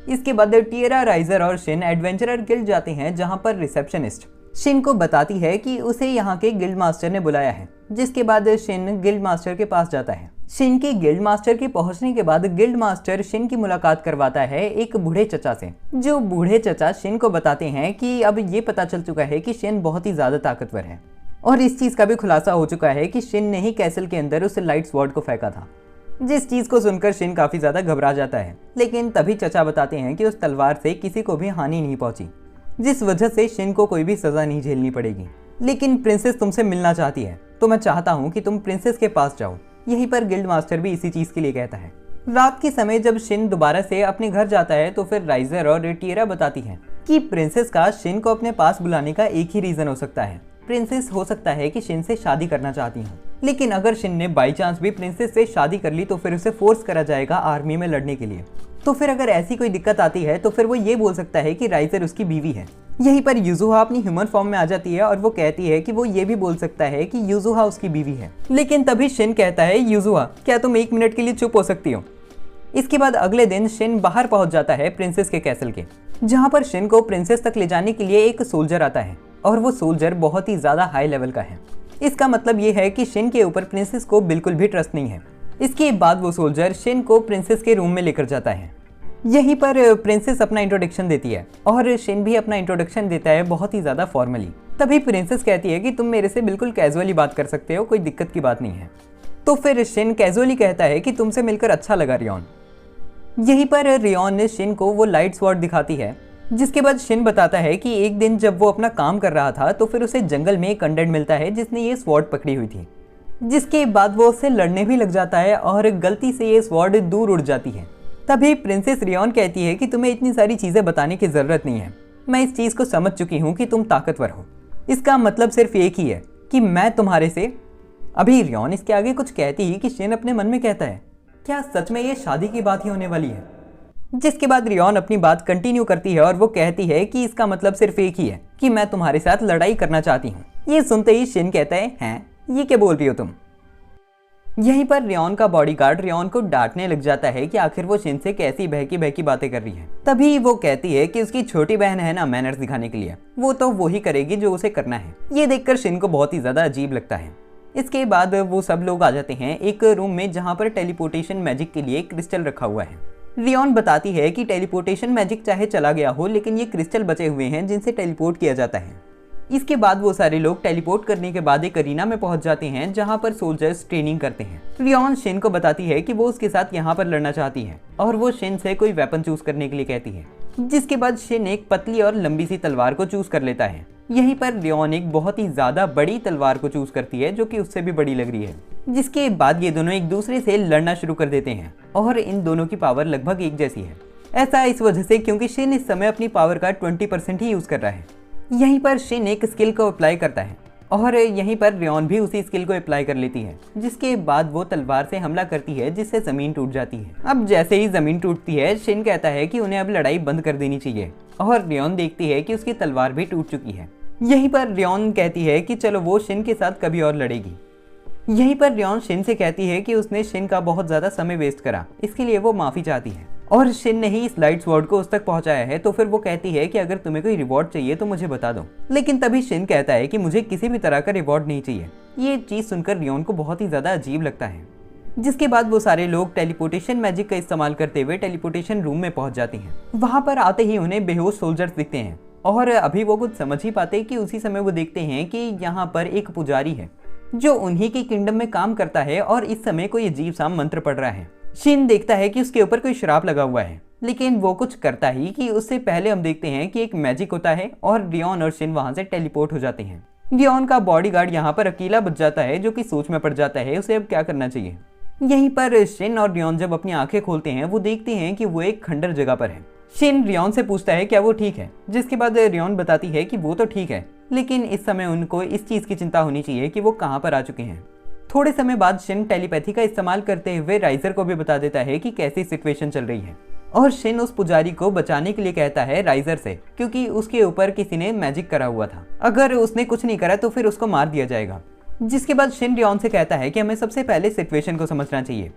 इसके बाद टिएरा, राइजर और शेन एडवेंचरर गिल्ड जाते हैं, जहां पर रिसेप्शनिस्ट शिन को बताती है कि उसे यहाँ के गिल्ड मास्टर ने बुलाया है, जिसके बाद शिन गिल्ड मास्टर के पास जाता है। शिन की गिल्ड मास्टर के पहुंचने के बाद गिल्ड मास्टर शिन की मुलाकात करवाता है एक बूढ़े चचा से, जो बूढ़े चचा शिन को बताते हैं कि अब ये पता चल चुका है कि शिन बहुत ही ज्यादा ताकतवर है, और इस चीज का भी खुलासा हो चुका है कि शिन ने ही कैसल के अंदर उस लाइट स्वॉर्ड को फेंका था। जिस चीज को सुनकर शिन काफी ज्यादा घबरा जाता है, लेकिन तभी चचा बताते हैं कि उस तलवार से किसी को भी हानि नहीं पहुंची, जिस वजह से शिन को कोई भी सजा नहीं झेलनी पड़ेगी। लेकिन प्रिंसेस तुमसे मिलना चाहती है, तो मैं चाहता हूँ कि तुम प्रिंसेस के पास जाओ। यहीं पर गिल्ड मास्टर भी इसी चीज के लिए कहता है। रात के समय जब शिन दोबारा से अपने घर जाता है तो फिर राइजर और टिएरा बताती है कि प्रिंसेस का शिन को अपने पास बुलाने का एक ही रीजन हो सकता है। प्रिंसेस हो सकता है कि शिन से शादी करना चाहती हूँ, लेकिन अगर शिन ने बाई चांस भी प्रिंसेस से शादी कर ली तो फिर उसे फोर्स करा जाएगा आर्मी में लड़ने के लिए। तो फिर अगर ऐसी कोई दिक्कत आती है तो फिर वो ये बोल सकता है कि राइजर उसकी बीवी है। यहीं पर युजुहा अपनी ह्यूमन फॉर्म में आ जाती है और वो कहती है कि वो ये भी बोल सकता है कि युजुहा उसकी बीवी है। लेकिन तभी शिन कहता है, युजुहा क्या तुम 1 मिनट के लिए चुप हो सकती हो। इसके बाद अगले दिन शिन बाहर पहुंच जाता है प्रिंसेस के कैसल के, जहां पर शिन को प्रिंसेस तक ले जाने के लिए एक सोल्जर आता है, और वो सोल्जर बहुत ही ज्यादा हाई लेवल का है। इसका मतलब ये है कि शिन के ऊपर प्रिंसेस को बिल्कुल भी ट्रस्ट नहीं है। इसके बाद वो सोल्जर शिन को प्रिंसेस के रूम में लेकर जाता है। यहीं पर प्रिंसेस अपना इंट्रोडक्शन देती है और शिन भी अपना इंट्रोडक्शन देता है बहुत ही ज्यादा फॉर्मली। तभी प्रिंसेस कहती है कि तुम मेरे से बिल्कुल कैजुअली बात कर सकते हो, कोई दिक्कत की बात नहीं है। तो फिर शिन कैजुअली कहता है कि तुमसे मिलकर अच्छा लगा रियोन। यहीं पर रियोन ने शिन को वो लाइट स्वॉर्ड दिखाती है, जिसके बाद शिन बताता है कि एक दिन जब वो अपना काम कर रहा था तो फिर उसे जंगल में एक अनडेड मिलता है जिसने ये स्वॉर्ड पकड़ी हुई थी, जिसके बाद वो उससे लड़ने भी लग जाता है और गलती से ये स्वॉर्ड दूर उड़ जाती है। तभी प्रिंसेस रियोन कहती है कि तुम्हें इतनी सारी चीजें बताने की जरूरत नहीं है, मैं इस चीज को समझ चुकी हूँ कि तुम ताकतवर हो। इसका मतलब सिर्फ एक ही है कि मैं तुम्हारे से। अभी रियोन इसके आगे कुछ कहती ही कि शिन अपने मन में कहता है, क्या सच में ये शादी की बात ही होने वाली है। जिसके बाद रियोन अपनी बात कंटिन्यू करती है और वो कहती है कि इसका मतलब सिर्फ एक ही है कि मैं तुम्हारे साथ लड़ाई करना चाहती हूँ। ये सुनते ही शिन कहता है, हैं ये क्या बोल रही हो तुम। यहीं पर रियोन का बॉडीगार्ड रियोन को डांटने लग जाता है कि आखिर वो शिन से कैसी बहकी बहकी बातें कर रही है। तभी वो कहती है कि उसकी छोटी बहन है ना मैनर्स दिखाने के लिए, वो तो वही करेगी जो उसे करना है। ये देखकर शिन को बहुत ही ज्यादा अजीब लगता है। इसके बाद वो सब लोग आ जाते हैं एक रूम में जहाँ पर टेलीपोर्टेशन मैजिक के लिए क्रिस्टल रखा हुआ है। रियोन बताती है कि टेलीपोर्टेशन मैजिक चाहे चला गया हो, लेकिन ये क्रिस्टल बचे हुए हैं जिनसे टेलीपोर्ट किया जाता है। इसके बाद वो सारे लोग टेलीपोर्ट करने के बाद एक अरीना में पहुंच जाते हैं जहां पर सोल्जर्स ट्रेनिंग करते हैं। रियोन शिन को बताती है कि वो उसके साथ यहां पर लड़ना चाहती है और वो शिन से कोई वेपन चूज करने के लिए कहती है, जिसके बाद शिन एक पतली और लंबी सी तलवार को चूज कर लेता है। यहीं पर रियोन एक बहुत ही ज्यादा बड़ी तलवार को चूज करती है जो कि उससे भी बड़ी लग रही है। जिसके बाद ये दोनों एक दूसरे से लड़ना शुरू कर देते हैं और इन दोनों की पावर लगभग एक जैसी है। ऐसा इस वजह से क्योंकि शिन इस समय अपनी पावर का 20% ही यूज कर रहा है। यहीं पर शिन एक स्किल को अप्लाई करता है और यहीं पर रियोन भी उसी स्किल को अप्लाई कर लेती है, जिसके बाद वो तलवार से हमला करती है जिससे जमीन टूट जाती है। अब जैसे ही जमीन टूटती है शिन कहता है कि उन्हें अब लड़ाई बंद कर देनी चाहिए और रियोन देखती है कि उसकी तलवार भी टूट चुकी है। यहीं पर रियोन कहती है कि चलो वो शिन के साथ कभी और लड़ेगी। यहीं पर रियोन शिन से कहती है कि उसने शिन का बहुत ज्यादा समय वेस्ट करा, इसके लिए वो माफी चाहती है और शिन ने ही इस लाइट स्वॉर्ड को उस तक पहुंचाया है। तो फिर वो कहती है कि अगर तुम्हें कोई रिवॉर्ड चाहिए तो मुझे बता दो। लेकिन तभी शिन कहता है कि मुझे किसी भी तरह का रिवॉर्ड नहीं चाहिए। ये चीज सुनकर रियोन को बहुत ही ज्यादा अजीब लगता है। जिसके बाद वो सारे लोग टेलीपोर्टेशन मैजिक का इस्तेमाल करते हुए टेलीपोर्टेशन रूम में पहुंच जाते हैं। वहां पर आते ही उन्हें बेहोश सोल्जर्स दिखते हैं और अभी वो कुछ समझ ही पाते कि उसी समय वो देखते हैं कि यहाँ पर एक पुजारी है जो उन्हीं की किंगडम में काम करता है और इस समय कोई अजीब सा मंत्र पढ़ रहा है। शिन देखता है कि उसके ऊपर कोई श्राप लगा हुआ है, लेकिन वो कुछ करता ही कि उससे पहले हम देखते हैं कि एक मैजिक होता है और रियोन और शिन वहां से टेलीपोर्ट हो जाते हैं। रियोन का बॉडीगार्ड यहाँ पर अकेला बच जाता है जो कि सोच में पड़ जाता है उसे अब क्या करना चाहिए। यहीं पर शिन और रियोन जब अपनी आंखें खोलते हैं वो देखते हैं कि वो एक खंडर जगह पर है। शिन रियोन से पूछता है क्या वो ठीक है, जिसके बाद रियोन बताती है कि वो तो ठीक है, लेकिन इस समय उनको इस चीज की चिंता होनी चाहिए कि वो कहाँ पर आ चुके हैं। थोड़े समय बाद शिन टेलीपैथी का इस्तेमाल करते हुए राइजर को भी बता देता है कि कैसी सिचुएशन चल रही है और शिन उस पुजारी को बचाने के लिए कहता है राइजर से, क्योंकि उसके ऊपर किसी ने मैजिक करा हुआ था। अगर उसने कुछ नहीं करा तो फिर उसको मार दिया जाएगा। जिसके बाद शिन रियोन से कहता है कि हमें सबसे पहले सिचुएशन को समझना चाहिए।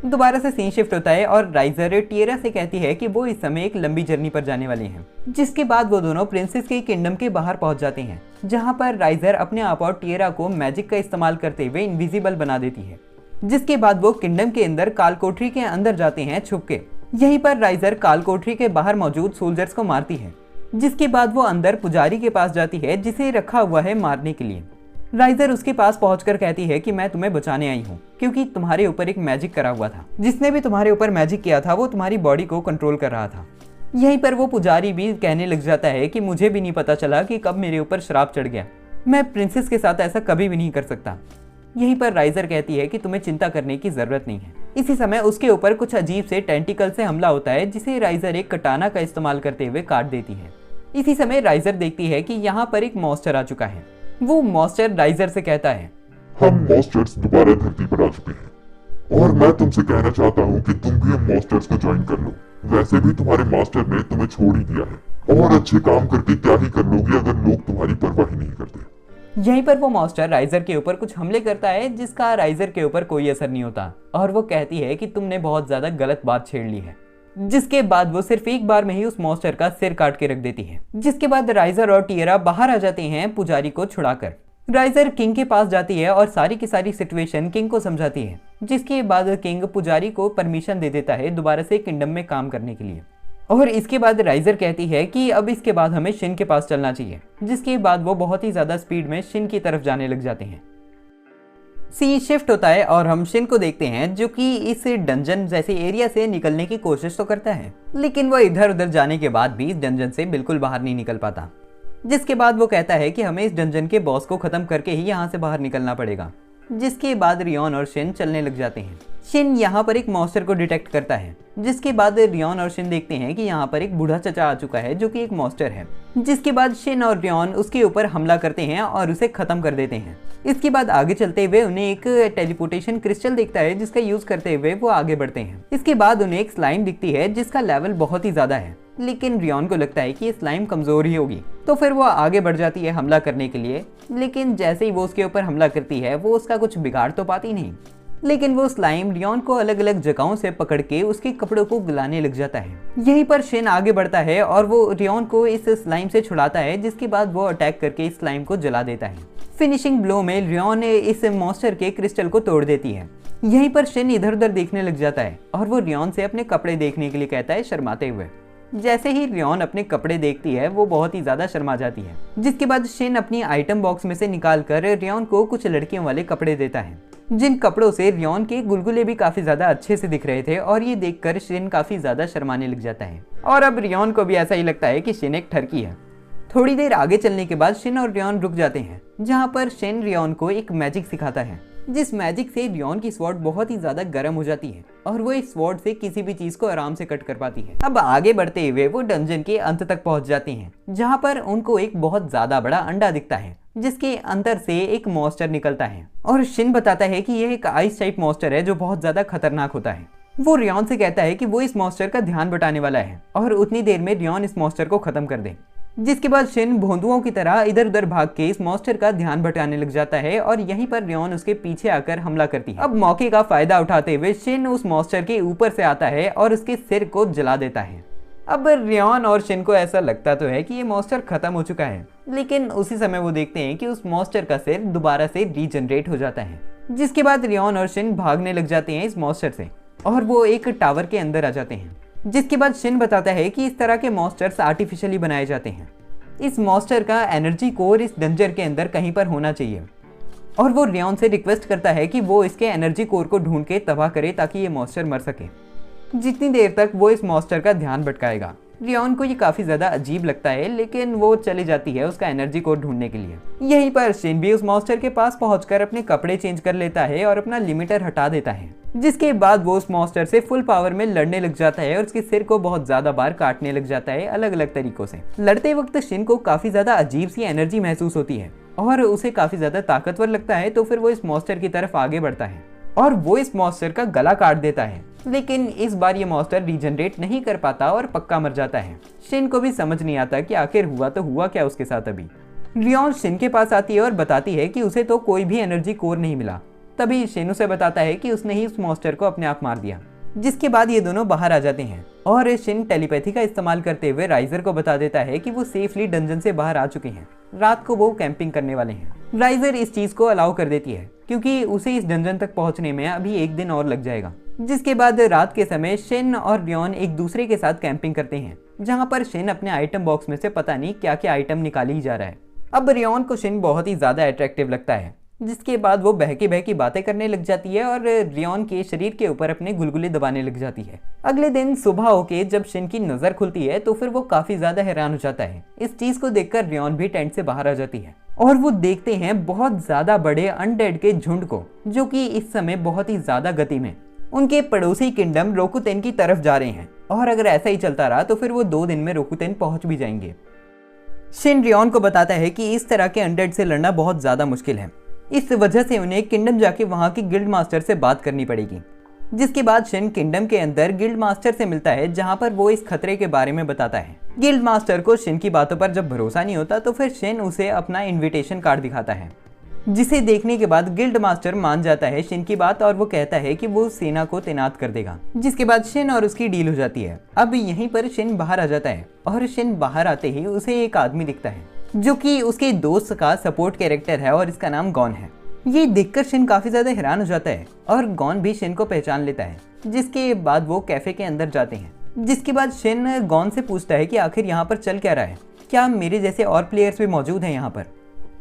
दोबारा से सीन शिफ्ट होता है और राइजर टिएरा से कहती है कि वो इस समय एक लंबी जर्नी पर जाने वाली हैं, जिसके बाद वो दोनों प्रिंसेस के किंगडम के बाहर पहुंच जाते हैं, जहां पर राइजर अपने आप और टिएरा को मैजिक का इस्तेमाल करते हुए इनविजिबल बना देती है। जिसके बाद वो किंगडम के अंदर काल कोठरी के अंदर जाते हैं छुप के। यहीं पर राइजर काल कोठरी के बाहर मौजूद सोल्जर्स को मारती है, जिसके बाद वो अंदर पुजारी के पास जाती है जिसे रखा हुआ है मारने के लिए। राइजर उसके पास पहुंचकर कहती है कि मैं तुम्हें बचाने आई हूँ, क्योंकि तुम्हारे ऊपर एक मैजिक करा हुआ था। जिसने भी तुम्हारे ऊपर मैजिक किया था वो तुम्हारी बॉडी को कंट्रोल कर रहा था। यहीं पर वो पुजारी भी कहने लग जाता है कि मुझे भी नहीं पता चला कि कब मेरे ऊपर श्राप चढ़ गया, मैं प्रिंसेस के साथ ऐसा कभी भी नहीं कर सकता। यहीं पर राइजर कहती है कि तुम्हें चिंता करने की जरूरत नहीं है। इसी समय उसके ऊपर कुछ अजीब से टेंटिकल से हमला होता है, जिसे राइजर एक कटाना का इस्तेमाल करते हुए काट देती है। इसी समय राइजर देखती है कि यहाँ पर एक मॉन्स्टर आ चुका है। वो मॉन्स्टर राइजर से कहता है, हम मॉन्स्टर्स दोबारा धरती पर आ चुके हैं और मैं तुमसे कहना चाहता हूँ कि तुम भी हम मॉन्स्टर्स को ज्वाइन कर लो। वैसे भी तुम्हारे मास्टर ने तुम्हें छोड़ ही दिया है और अच्छे काम करके क्या ही कर लोगे अगर लोग तुम्हारी परवाह ही नहीं करते। यहीं पर वो मॉन्स्टर राइजर के ऊपर कुछ हमले करता है, जिसका राइजर के ऊपर कोई असर नहीं होता और वो कहती है कि तुमने बहुत ज्यादा गलत बात छेड़ ली है। जिसके बाद वो सिर्फ एक बार में ही उस मॉन्स्टर का सिर काट के रख देती है। जिसके बाद राइजर और टिएरा बाहर आ जाते हैं पुजारी को छुड़ाकर। राइजर किंग के पास जाती है और सारी की सारी सिचुएशन किंग को समझाती है, जिसके बाद किंग पुजारी को परमिशन दे देता है दोबारा से किंगडम में काम करने के लिए। और इसके बाद राइजर कहती है कि अब इसके बाद हमें शिन के पास चलना चाहिए। जिसके बाद वो बहुत ही ज्यादा स्पीड में शिन की तरफ जाने लग जाते हैं। सी शिफ्ट होता है और हम शिन को देखते हैं, जो कि इस डंजन जैसे एरिया से निकलने की कोशिश तो करता है, लेकिन वो इधर उधर जाने के बाद भी इस डंजन से बिल्कुल बाहर नहीं निकल पाता। जिसके बाद वो कहता है कि हमें इस डंजन के बॉस को खत्म करके ही यहाँ से बाहर निकलना पड़ेगा। जिसके बाद रियोन और शिन चलने लग जाते हैं। शिन यहाँ पर एक मॉन्स्टर को डिटेक्ट करता है। जिसके बाद रियोन और शिन देखते हैं कि यहाँ पर एक बूढ़ा चचा आ चुका है, जो कि एक मॉन्स्टर है। जिसके बाद शिन और रियोन उसके ऊपर हमला करते हैं और उसे खत्म कर देते हैं। इसके बाद आगे चलते हुए उन्हें एक टेलीपोर्टेशन क्रिस्टल दिखता है, जिसका यूज करते हुए वो आगे बढ़ते हैं। इसके बाद उन्हें एक स्लाइम दिखती है, जिसका लेवल बहुत ही ज्यादा है, लेकिन रियोन को लगता है कि ये स्लाइम कमजोर ही होगी, तो फिर वो आगे बढ़ जाती है हमला करने के लिए। लेकिन जैसे ही वो उसके ऊपर हमला करती है, वो उसका कुछ बिगाड़ तो पाती नहीं, लेकिन वो स्लाइम रियोन को अलग अलग जगहों से पकड़ के उसके कपड़ों को गलाने लग जाता है। यहीं पर शिन आगे बढ़ता है और वो रियोन को इस स्लाइम से छुड़ाता है, जिसके बाद वो अटैक करके इस स्लाइम को जला देता है। फिनिशिंग ब्लो में रियोन इस मॉन्स्टर के क्रिस्टल को तोड़ देती है। यहीं पर शिन इधर उधर देखने लग जाता है और वो रियोन से अपने कपड़े देखने के लिए कहता है, शर्माते हुए। जैसे ही रियोन अपने कपड़े देखती है, वो बहुत ही ज्यादा शर्मा जाती है। जिसके बाद शिन अपनी आइटम बॉक्स में से निकाल कर रियोन को कुछ लड़कियों वाले कपड़े देता है, जिन कपड़ों से रियोन के गुलगुले भी काफी ज्यादा अच्छे से दिख रहे थे। और ये देखकर शिन काफी ज्यादा शर्माने लग जाता है और अब रियोन को भी ऐसा ही लगता है कि शिन एक ठरकी है। थोड़ी देर आगे चलने के बाद शिन और रियोन रुक जाते हैं, जहाँ पर शिन रियोन को एक मैजिक सिखाता है, जिस मैजिक से रियोन की स्वॉर्ड बहुत ही ज्यादा गर्म हो जाती है और वो इस स्वॉर्ड से किसी भी चीज को आराम से कट कर पाती है। अब आगे बढ़ते हुए वो डंजन के अंत तक पहुंच जाते हैं, जहाँ पर उनको एक बहुत ज्यादा बड़ा अंडा दिखता है, जिसके अंदर से एक मॉन्स्टर निकलता है। और शिन बताता है कि यह एक आइस टाइप मॉन्स्टर है, जो बहुत ज्यादा खतरनाक होता है। वो रियोन से कहता है कि वो इस मॉन्स्टर का ध्यान बटाने वाला है और उतनी देर में रियोन इस मॉन्स्टर को खत्म कर दे। जिसके बाद शिन भोंदुओं की तरह इधर उधर भाग के इस मॉन्स्टर का ध्यान बटाने लग जाता है और यहीं पर रियोन उसके पीछे आकर हमला करती है। अब मौके का फायदा उठाते हुए शिन उस मॉन्स्टर के ऊपर से आता है और उसके सिर को जला देता है। अब रियोन और शिन को ऐसा लगता तो है कि ये मॉन्स्टर खत्म हो चुका है, लेकिन उसी समय वो देखते हैं कि उस मॉन्स्टर का सिर दोबारा से रीजनरेट हो जाता है। जिसके बाद रियोन और शिन भागने लग जाते हैं इस मॉन्स्टर से और वो एक टावर के अंदर आ जाते हैं। जिसके बाद शिन बताता है कि इस तरह के मॉन्स्टर्स आर्टिफिशियली बनाए जाते हैं। इस मॉन्स्टर का एनर्जी कोर इस डंजर के अंदर कहीं पर होना चाहिए और वो रियोन से रिक्वेस्ट करता है कि वो इसके एनर्जी कोर को ढूंढ के तबाह करे, ताकि ये मॉन्स्टर मर सके। जितनी देर तक वो इस मॉन्स्टर का ध्यान भटकाएगा। रियोन को ये काफी ज्यादा अजीब लगता है, लेकिन वो चली जाती है उसका एनर्जी कोर ढूंढने के लिए। यहीं पर शिन भी उस मॉन्स्टर के पास पहुंचकर अपने कपड़े चेंज कर लेता है और अपना लिमिटर हटा देता है। जिसके बाद वो उस मॉन्स्टर से फुल पावर में लड़ने लग जाता है और उसके सिर को बहुत ज्यादा बार काटने लग जाता है अलग अलग तरीकों से। लड़ते वक्त शिन को काफी ज्यादा अजीब सी एनर्जी महसूस होती है और उसे काफी ज्यादा ताकतवर लगता है, तो फिर वो इस मॉन्स्टर की तरफ आगे बढ़ता है और वो इस मॉन्स्टर का गला काट देता है। लेकिन इस बार ये मॉन्स्टर रीजनरेट नहीं कर पाता और पक्का मर जाता है। शिन को भी समझ नहीं आता कि आखिर हुआ तो हुआ क्या उसके साथ। अभी रियोन शिन के पास आती है और बताती है कि उसे तो कोई भी एनर्जी कोर नहीं मिला तभी शिन उसे बताता है कि उसने ही उस मॉन्स्टर को अपने आप मार दिया। जिसके बाद ये दोनों बाहर आ जाते हैं और शिन टेलीपैथी का इस्तेमाल करते हुए राइजर को बता देता है कि वो सेफली डंजन से बाहर आ चुके हैं, रात को वो कैंपिंग करने वाले हैं। राइजर इस चीज को अलाउ कर देती है क्योंकि उसे इस डंजन तक पहुंचने में अभी एक दिन और लग जाएगा। जिसके बाद रात के समय शिन और रियोन एक दूसरे के साथ कैंपिंग करते हैं, जहां पर शिन अपने आइटम बॉक्स में से पता नहीं क्या क्या आइटम निकाल ही जा रहा है। अब रियोन को शिन बहुत ही ज्यादा अट्रैक्टिव लगता है, जिसके बाद वो बहकी बहकी बातें करने लग जाती है और रियोन के शरीर के ऊपर अपने गुलगुले दबाने लग जाती है। अगले दिन सुबह होके जब शिन की नजर खुलती है तो फिर वो काफी ज्यादा हैरान हो जाता है। इस चीज को देखकर रियोन भी टेंट से बाहर आ जाती है और वो देखते हैं बहुत ज्यादा बड़े अनडेड के झुंड को, जो कि इस समय बहुत ही ज्यादा गति में उनके पड़ोसी किंगडम रोकुतेन की तरफ जा रहे हैं। और अगर ऐसा ही चलता रहा तो फिर वो 2 दिन में रोकुतेन पहुंच भी जाएंगे। शिन रियोन को बताता है कि इस तरह के अनडेड से लड़ना बहुत ज्यादा मुश्किल है, इस वजह से उन्हें किंगडम जाके वहां की गिल्ड मास्टर से बात करनी पड़ेगी। जिसके बाद शिन किंगडम के अंदर गिल्ड मास्टर से मिलता है, जहां पर वो इस खतरे के बारे में बताता है। गिल्ड मास्टर को शिन की बातों पर जब भरोसा नहीं होता तो फिर शिन उसे अपना इनविटेशन कार्ड दिखाता है, जिसे देखने के बाद गिल्ड मास्टर मान जाता है शिन की बात और वो कहता है कि वो सेना को तैनात कर देगा। जिसके बाद शिन और उसकी डील हो जाती है। अब यहीं पर शिन बाहर आ जाता है और शिन बाहर आते ही उसे एक आदमी दिखता है, जो कि उसके दोस्त का सपोर्ट कैरेक्टर है और इसका नाम गॉन है। ये देखकर शिन काफी ज्यादा हैरान हो जाता है और गॉन भी शिन को पहचान लेता है। जिसके बाद वो कैफे के अंदर जाते हैं। जिसके बाद शिन गॉन से पूछता है कि आखिर यहाँ पर चल क्या रहा है, क्या मेरे जैसे और प्लेयर्स भी मौजूद हैं यहाँ पर।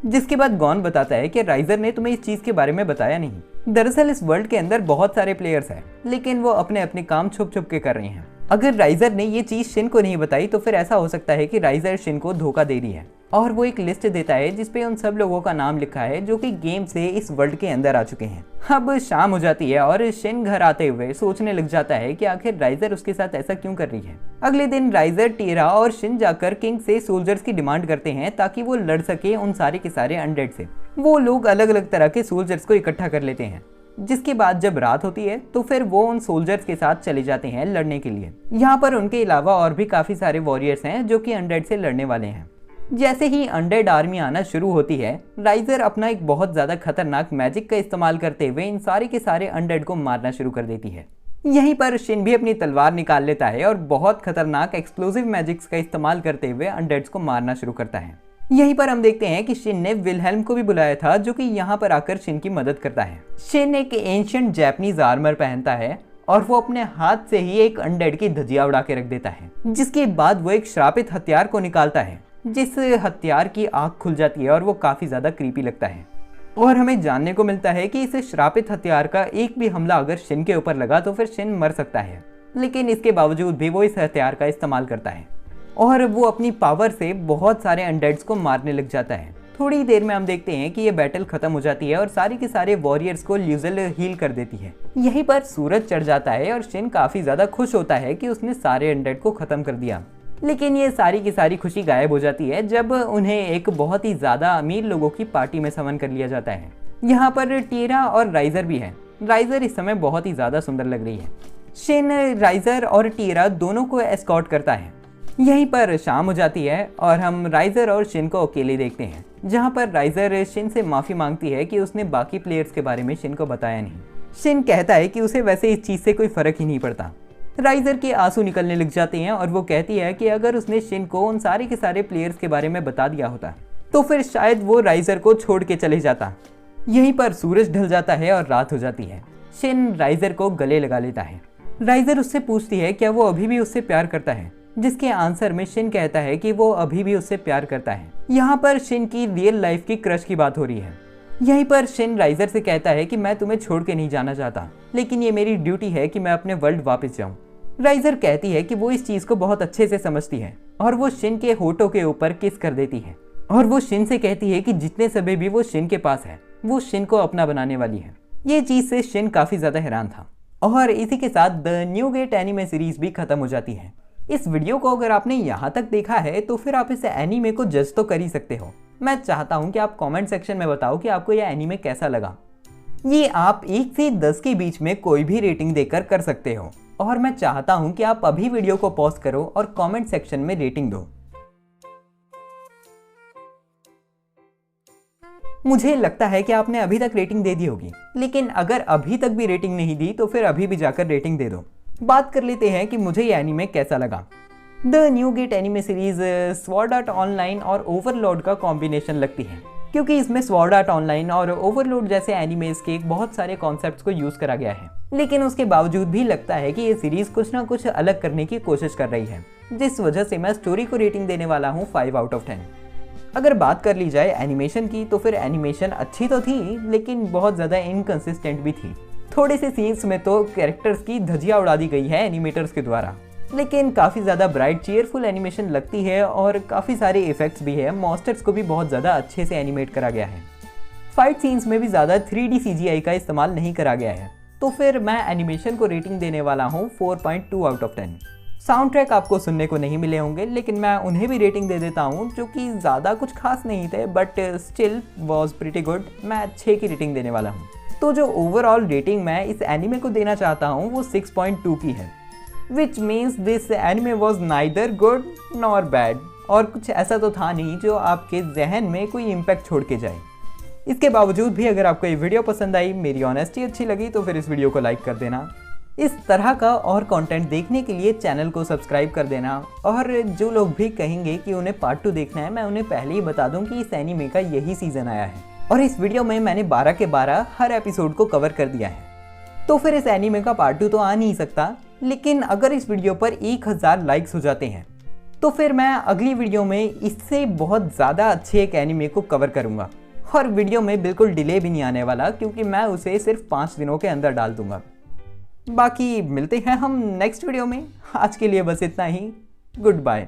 जिसके बाद गॉन बताता है कि राइजर ने तुम्हें इस चीज के बारे में बताया नहीं। दरअसल इस वर्ल्ड के अंदर बहुत सारे प्लेयर्स हैं, लेकिन वो अपने अपने काम छुप छुप के कर रहे हैं। अगर राइजर ने ये चीज शिन को नहीं बताई तो फिर ऐसा हो सकता है कि राइजर शिन को धोखा दे रही है। और वो एक लिस्ट देता है जिसपे उन सब लोगों का नाम लिखा है जो कि गेम से इस वर्ल्ड के अंदर आ चुके हैं। अब शाम हो जाती है और शिन घर आते हुए सोचने लग जाता है कि आखिर राइजर उसके साथ ऐसा क्यों कर रही है। अगले दिन राइजर, टीरा और शिन जाकर किंग से सोल्जर्स की डिमांड करते हैं ताकि वो लड़ सके उन सारे के सारे अनडेड से। वो लोग अलग अलग तरह के सोल्जर्स को इकट्ठा कर लेते हैं। जिसके बाद जब रात होती है तो फिर वो उन सोल्जर्स के साथ चले जाते हैं लड़ने के लिए। यहाँ पर उनके अलावा और भी काफी सारे वॉरियर्स हैं जो कि अनडेड से लड़ने वाले हैं। जैसे ही अनडेड आर्मी आना शुरू होती है, राइजर अपना एक बहुत ज्यादा खतरनाक मैजिक का इस्तेमाल करते हुए इन सारे के सारे अनडेड को मारना शुरू कर देती है। यहीं पर शिन भी अपनी तलवार निकाल लेता है और बहुत खतरनाक एक्सप्लोसिव मैजिक्स का इस्तेमाल करते हुए अनडेड्स को मारना शुरू करता है। यहीं पर हम देखते हैं कि शिन ने विलहेल्म को भी बुलाया था, जो कि यहाँ पर आकर शिन की मदद करता है। शिन एक एंशिएंट जैपनीज आर्मर पहनता है और वो अपने हाथ से ही एक अनडेड की धजिया उड़ा के रख देता है। जिसके बाद वो एक श्रापित हथियार को निकालता है, जिस हथियार की आंख खुल जाती है और वो काफी ज्यादा क्रीपी लगता है। और हमें जानने को मिलता है कि इस श्रापित हथियार का एक भी हमला अगर शिन के ऊपर लगा तो फिर शिन मर सकता है, लेकिन इसके बावजूद भी वो इस हथियार का इस्तेमाल करता है और वो अपनी पावर से बहुत सारे अनडेड्स को मारने लग जाता है। थोड़ी देर में हम देखते हैं कि ये बैटल खत्म हो जाती है और सारे के सारे वॉरियर्स को ल्यूजल हील कर देती है। यहीं पर सूरज चढ़ जाता है और शिन काफी ज्यादा खुश होता है कि उसने सारे अनडेड को खत्म कर दिया। लेकिन ये सारी की सारी खुशी गायब हो जाती है जब उन्हें एक बहुत ही ज्यादा अमीर लोगों की पार्टी में समन कर लिया जाता है। यहाँ पर टीरा और राइजर भी है। राइजर इस समय बहुत ही ज्यादा सुंदर लग रही है। शिन राइजर और टीरा दोनों को एस्कॉर्ट करता है। यहीं पर शाम हो जाती है और हम राइजर और शिन को अकेले देखते हैं, जहाँ पर राइजर शिन से माफी मांगती है कि उसने बाकी प्लेयर्स के बारे में शिन को बताया नहीं। शिन कहता है कि उसे वैसे इस चीज से कोई फर्क ही नहीं पड़ता। राइजर के आंसू निकलने लग जाते हैं और वो कहती है कि अगर उसने शिन को उन सारे के सारे प्लेयर्स के बारे में बता दिया होता तो फिर शायद वो राइजर को छोड़ के चले जाता। यहीं पर सूरज ढल जाता है और रात हो जाती है। शिन राइजर को गले लगा लेता है। राइजर उससे पूछती है क्या वो अभी भी उससे प्यार करता है, जिसके आंसर में शिन कहता है कि वो अभी भी उससे प्यार करता है। यहाँ पर शिन की रियल लाइफ की क्रश की बात हो रही है। यहीं पर शिन राइजर से कहता है कि मैं तुम्हें छोड़ के नहीं जाना चाहता, लेकिन ये मेरी ड्यूटी है कि मैं अपने वर्ल्ड वापस जाऊं। राइजर कहती है कि वो इस चीज को बहुत अच्छे से समझती है और वो शिन के होठों के ऊपर किस कर देती है और वो शिन से कहती है कि जितने समय भी वो शिन के पास है वो शिन को अपना बनाने वाली है। ये चीज से शिन काफी ज्यादा हैरान था। और इसी के साथ the new gate anime series भी खत्म हो जाती है। इस वीडियो को अगर आपने यहाँ तक देखा है तो फिर आप इस एनीमे को जज तो कर ही सकते हो। मैं चाहता हूँ कि आप कमेंट सेक्शन में बताओ कि आपको यह एनीमे कैसा लगा। ये आप 1 से 10 के बीच में कोई भी रेटिंग देकर कर सकते हो और मैं चाहता हूँ कि आप अभी वीडियो को पॉज करो और कमेंट सेक्शन में रेटिंग दो। मुझे लगता है कि आपने अभी तक रेटिंग दे दी होगी, लेकिन अगर अभी तक भी रेटिंग नहीं दी तो फिर अभी भी जाकर रेटिंग दे दो। बात कर लेते हैं कि मुझे ये एनीमे कैसा लगा। The new gate anime series sword art online और ओवरलॉर्ड का कॉम्बिनेशन लगती है, क्योंकि इसमें स्वॉर्ड आर्ट ऑनलाइन और ओवरलॉर्ड जैसे एनिमेस के बहुत सारे कॉन्सेप्ट्स को यूज करा गया है, लेकिन उसके बावजूद भी लगता है कि ये सीरीज कुछ ना कुछ अलग करने की कोशिश कर रही है, जिस वजह से मैं स्टोरी को रेटिंग देने वाला हूँ 5 आउट ऑफ 10। अगर बात कर ली जाए एनिमेशन की, तो फिर एनिमेशन अच्छी तो थी, लेकिन बहुत ज़्यादा इनकंसिस्टेंट भी थी। थोड़े से सीन्स में तो कैरेक्टर्स की धज्जियाँ उड़ा दी गई है एनिमेटर्स के द्वारा, लेकिन काफ़ी ज़्यादा ब्राइट चीयरफुल एनिमेशन लगती है और काफ़ी सारे इफेक्ट्स भी है। मॉन्स्टर्स को भी बहुत ज़्यादा अच्छे से एनिमेट करा गया है। फाइट सीन्स में भी ज़्यादा 3D CGI का इस्तेमाल नहीं करा गया है, तो फिर मैं एनिमेशन को रेटिंग देने वाला हूँ 4.2 आउट ऑफ 10। साउंड ट्रैक आपको सुनने को नहीं मिले होंगे, लेकिन मैं उन्हें भी रेटिंग दे देता हूँ, जो कि ज़्यादा कुछ खास नहीं थे, but still was pretty good. मैं 6 की रेटिंग देने वाला हूँ। तो जो ओवरऑल रेटिंग मैं इस एनिमे को देना चाहता हूँ वो 6.2 की है, which means this anime was neither good nor bad. और कुछ ऐसा तो था नहीं जो आपके जहन में कोई इम्पैक्ट छोड़ के जाए। इसके बावजूद भी अगर आपको ये वीडियो पसंद आई, मेरी ऑनेस्टी अच्छी लगी, तो फिर इस वीडियो को लाइक कर देना। इस तरह का और कंटेंट देखने के लिए चैनल को सब्सक्राइब कर देना। और जो लोग भी कहेंगे कि उन्हें पार्ट 2 देखना है, मैं उन्हें पहले ही बता दूं कि इस एनीमे का यही सीज़न आया है और इस वीडियो में मैंने 12 के 12 हर एपिसोड को कवर कर दिया है। तो फिर इस एनीमे का पार्ट 2 तो आ नहीं सकता, लेकिन अगर इस वीडियो पर 1000 लाइक्स हो जाते हैं तो फिर मैं अगली वीडियो में इससे बहुत ज़्यादा अच्छे एक एनीमे को कवर करूँगा। और वीडियो में बिल्कुल डिले भी नहीं आने वाला, क्योंकि मैं उसे सिर्फ 5 दिनों के अंदर डाल दूंगा। बाकी मिलते हैं हम नेक्स्ट वीडियो में। आज के लिए बस इतना ही। Good bye.